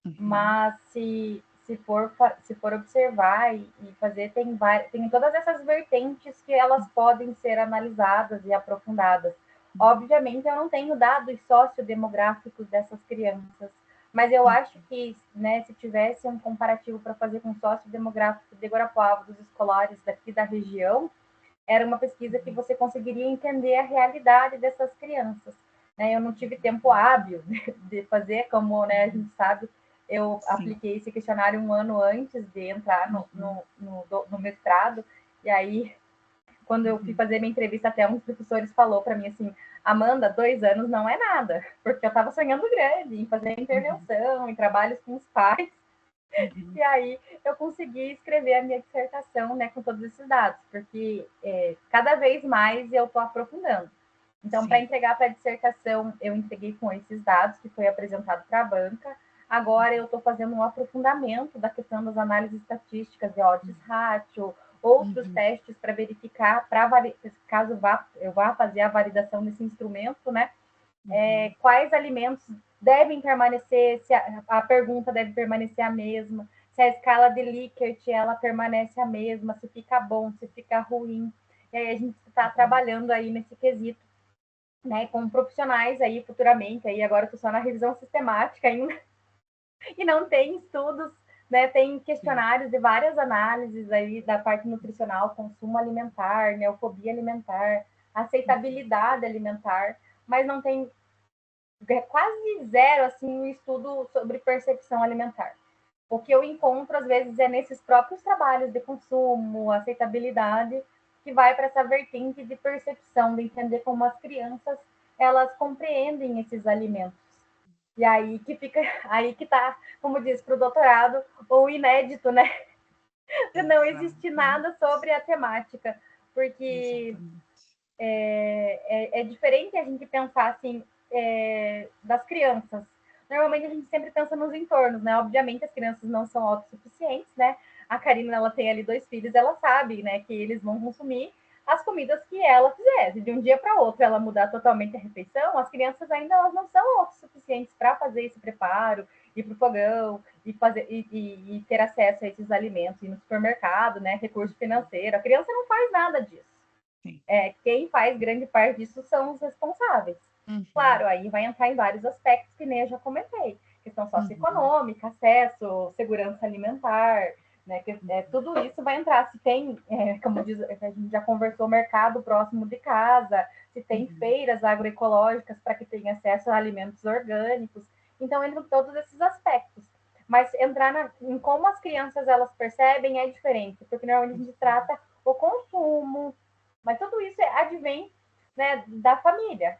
A: Uhum,
B: mas se for observar e fazer, tem todas essas vertentes que elas podem ser analisadas e aprofundadas. Obviamente, eu não tenho dados sociodemográficos dessas crianças, mas eu acho que, né, se tivesse um comparativo para fazer com o sociodemográfico de Guarapuava, dos escolares daqui da região, era uma pesquisa que você conseguiria entender a realidade dessas crianças. Né? Eu não tive tempo hábil de fazer, como, né, a gente sabe, eu
A: sim.
B: apliquei esse questionário 1 ano antes de entrar no mestrado, e aí, quando eu fui fazer minha entrevista, até um dos professores falou para mim assim, Amanda, 2 anos não é nada, porque eu estava sonhando grande em fazer intervenção, em trabalhos com os pais, e aí eu consegui escrever a minha dissertação, né, com todos esses dados, porque cada vez mais eu estou aprofundando. Então, para
A: Sim.
B: entregar para a dissertação, eu entreguei com esses dados que foi apresentado para a banca. Agora eu estou fazendo um aprofundamento da questão das análises estatísticas de odds ratio, outros testes para verificar, caso eu vá fazer a validação desse instrumento, né? Quais alimentos devem permanecer, se a pergunta deve permanecer a mesma, se a escala de Likert ela permanece a mesma, se fica bom, se fica ruim. E aí a gente está trabalhando aí nesse quesito, né, com profissionais aí futuramente, aí agora eu estou só na revisão sistemática ainda, e não tem estudos, né, tem questionários de várias análises aí da parte nutricional, consumo alimentar, neofobia alimentar, aceitabilidade alimentar, mas não tem quase zero assim um estudo sobre percepção alimentar. O que eu encontro às vezes é nesses próprios trabalhos de consumo, aceitabilidade, que vai para essa vertente de percepção, de entender como as crianças elas compreendem esses alimentos. E aí que fica, aí que tá, como diz, para o doutorado, o inédito, né? De não existe nada sobre a temática, porque é diferente a gente pensar assim das crianças. Normalmente a gente sempre pensa nos entornos, né? Obviamente as crianças não são autossuficientes, né? A Karina, ela tem ali 2 filhos, ela sabe, né, que eles vão consumir as comidas que ela fizer. Se de um dia para outro ela mudar totalmente a refeição, as crianças ainda elas não são autossuficientes para fazer esse preparo, ir para o fogão e fazer e ter acesso a esses alimentos, ir no supermercado, né? Recurso financeiro. A criança não faz nada disso. Quem faz grande parte disso são os responsáveis. Claro, aí vai entrar em vários aspectos que nem eu já comentei. Questão socioeconômica, acesso, segurança alimentar, né? Tudo isso vai entrar. Se tem, como diz, a gente já conversou, mercado próximo de casa, se tem feiras agroecológicas para que tenha acesso a alimentos orgânicos. Então, entram todos esses aspectos. Mas entrar em como as crianças elas percebem é diferente, porque normalmente a gente trata o consumo, mas tudo isso advém, né, da família.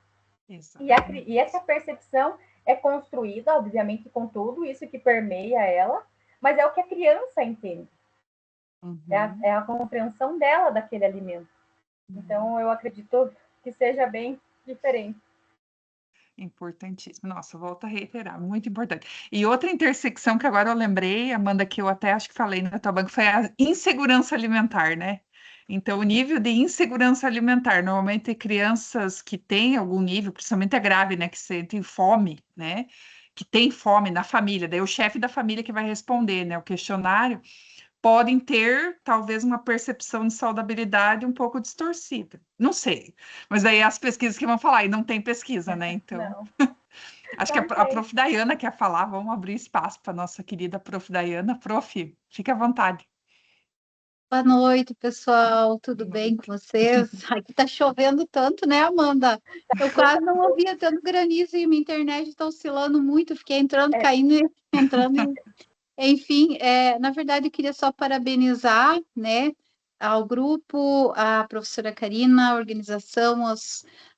B: E essa percepção é construída, obviamente, com tudo isso que permeia ela, mas é o que a criança entende. É a compreensão dela daquele alimento. Então, eu acredito que seja bem diferente.
A: Importantíssimo. Nossa, volto a reiterar, muito importante. E outra intersecção que agora eu lembrei, Amanda, que eu até acho que falei na tua banca, foi a insegurança alimentar, né? Então, o nível de insegurança alimentar, normalmente crianças que têm algum nível, principalmente a grave, né, que sentem fome, né, que tem fome na família, daí o chefe da família que vai responder, né, o questionário, podem ter talvez uma percepção de saudabilidade um pouco distorcida. Não sei, mas aí as pesquisas que vão falar, e não tem pesquisa, né? Então, acho que a Prof. Dayana quer falar, vamos abrir espaço para a nossa querida Prof. Dayana. Prof, fique à vontade.
C: Boa noite, pessoal. Tudo bem com vocês? Aqui tá chovendo tanto, né, Amanda? Eu quase não ouvia tanto granizo e minha internet está oscilando muito. Fiquei entrando, caindo e entrando. Enfim, na verdade, eu queria só parabenizar, né, ao grupo, a professora Karina, a organização,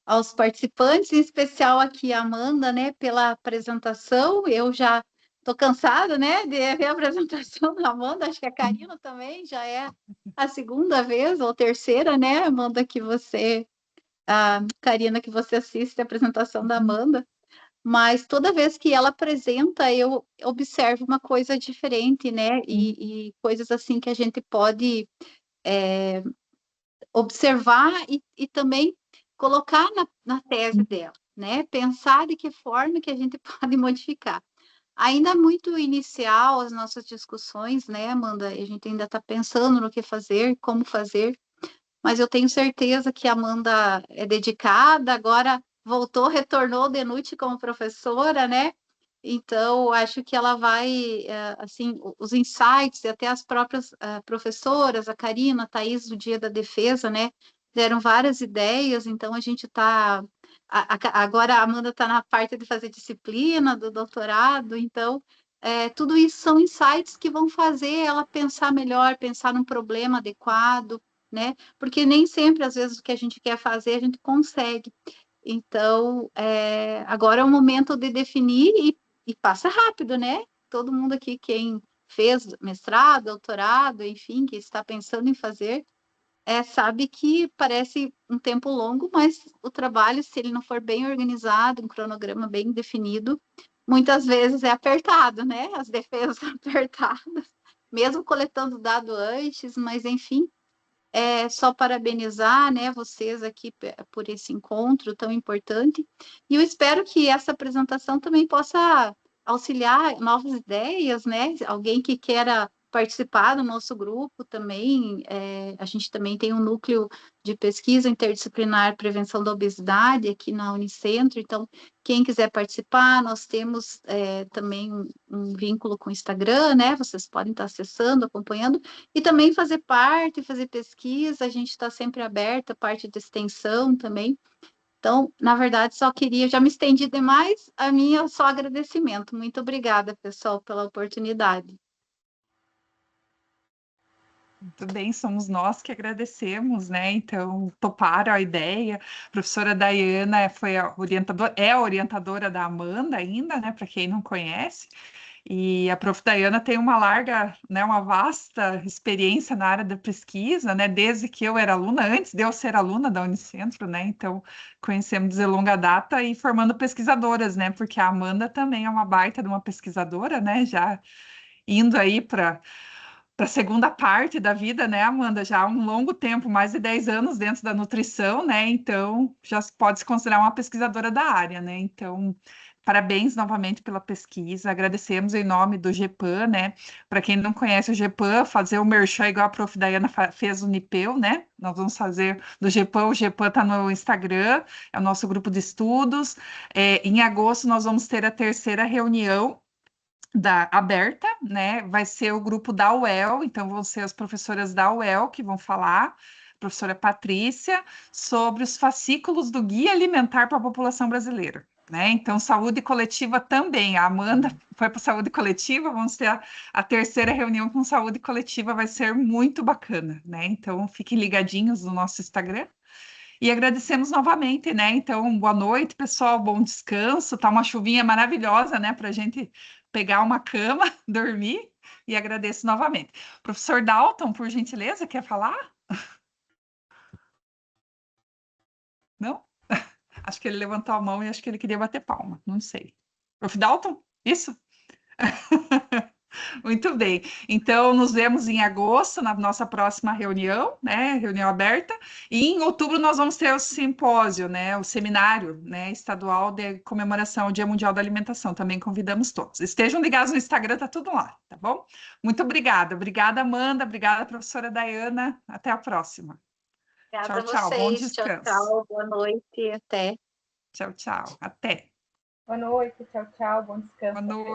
C: aos participantes, em especial aqui a Amanda, né, pela apresentação. Eu já estou cansada, né, de ver a apresentação da Amanda. Acho que a Karina também já é a segunda vez ou terceira, né, Amanda, Karina, que você assiste a apresentação da Amanda. Mas toda vez que ela apresenta, eu observo uma coisa diferente, né? E coisas assim que a gente pode observar e também colocar na tese dela, né? Pensar de que forma que a gente pode modificar. Ainda muito inicial as nossas discussões, né, Amanda? A gente ainda está pensando no que fazer, como fazer, mas eu tenho certeza que a Amanda é dedicada, agora voltou, retornou de noite como professora, né? Então, acho que ela vai, assim, os insights e até as próprias professoras, a Karina, a Thaís, do Dia da Defesa, né? Deram várias ideias, então a gente está. Agora a Amanda está na parte de fazer disciplina do doutorado, então tudo isso são insights que vão fazer ela pensar melhor, pensar num problema adequado, né? Porque nem sempre, às vezes, o que a gente quer fazer, a gente consegue. Então, agora é o momento de definir e passa rápido, né? Todo mundo aqui, quem fez mestrado, doutorado, enfim, que está pensando em fazer, sabe que parece um tempo longo, mas o trabalho, se ele não for bem organizado, um cronograma bem definido, muitas vezes é apertado, né? As defesas apertadas, mesmo coletando dado antes, mas enfim, só parabenizar, né, vocês aqui por esse encontro tão importante. E eu espero que essa apresentação também possa auxiliar novas ideias, né? Alguém que queira participar do nosso grupo também. A gente também tem um núcleo de pesquisa interdisciplinar prevenção da obesidade aqui na Unicentro, então quem quiser participar, nós temos também um vínculo com o Instagram, né? Vocês podem estar acessando, acompanhando, e também fazer parte, fazer pesquisa, a gente está sempre aberta, parte de extensão também. Então, na verdade, só queria, já me estendi demais, a minha só agradecimento. Muito obrigada, pessoal, pela oportunidade.
A: Muito bem, somos nós que agradecemos, né? Então, toparam a ideia. A professora Dayana foi a orientadora, é a orientadora da Amanda ainda, né? Para quem não conhece. E a prof. Dayana tem uma larga, né, uma vasta experiência na área da pesquisa, né? Desde que eu era aluna, antes de eu ser aluna da Unicentro, né? Então, conhecemos de longa data e formando pesquisadoras, né? Porque a Amanda também é uma baita de uma pesquisadora, né? Já indo aí para a segunda parte da vida, né, Amanda? Já há um longo tempo, mais de 10 anos dentro da nutrição, né? Então, já pode se considerar uma pesquisadora da área, né? Então, parabéns novamente pela pesquisa. Agradecemos em nome do GEPAN, né? Para quem não conhece o GEPAN, fazer o merchan igual a prof. Dayana fez o Nipeu, né? Nós vamos fazer do GEPAN. O GEPAN está no Instagram, é o nosso grupo de estudos. Em agosto, nós vamos ter a terceira reunião aberta, né? Vai ser o grupo da UEL, então vão ser as professoras da UEL que vão falar, a professora Patrícia, sobre os fascículos do Guia Alimentar para a População Brasileira. Né? Então, saúde coletiva também. A Amanda foi para saúde coletiva, vamos ter a terceira reunião com saúde coletiva, vai ser muito bacana, né? Então, fiquem ligadinhos no nosso Instagram. E agradecemos novamente, né? Então, boa noite, pessoal, bom descanso. Tá uma chuvinha maravilhosa, né? Para a gente pegar uma cama, dormir. E agradeço novamente. Professor Dalton, por gentileza, quer falar? Não? Acho que ele levantou a mão e acho que ele queria bater palma. Não sei. Prof. Dalton? Isso? Muito bem. Então, nos vemos em agosto, na nossa próxima reunião, né? Reunião aberta. E em outubro nós vamos ter o simpósio, né? O seminário, né? Estadual de comemoração ao Dia Mundial da Alimentação. Também convidamos todos. Estejam ligados no Instagram, tá tudo lá, tá bom? Muito obrigada. Obrigada, Amanda. Obrigada, professora Dayana. Até a próxima.
C: Obrigada
A: Tchau,
C: a
A: tchau. Bom
C: vocês. Tchau,
A: descanso.
C: tchau. Boa noite. Até.
A: Tchau, tchau. Até.
B: Boa noite, tchau, tchau, bom
A: Boa
B: descanso.
A: noite.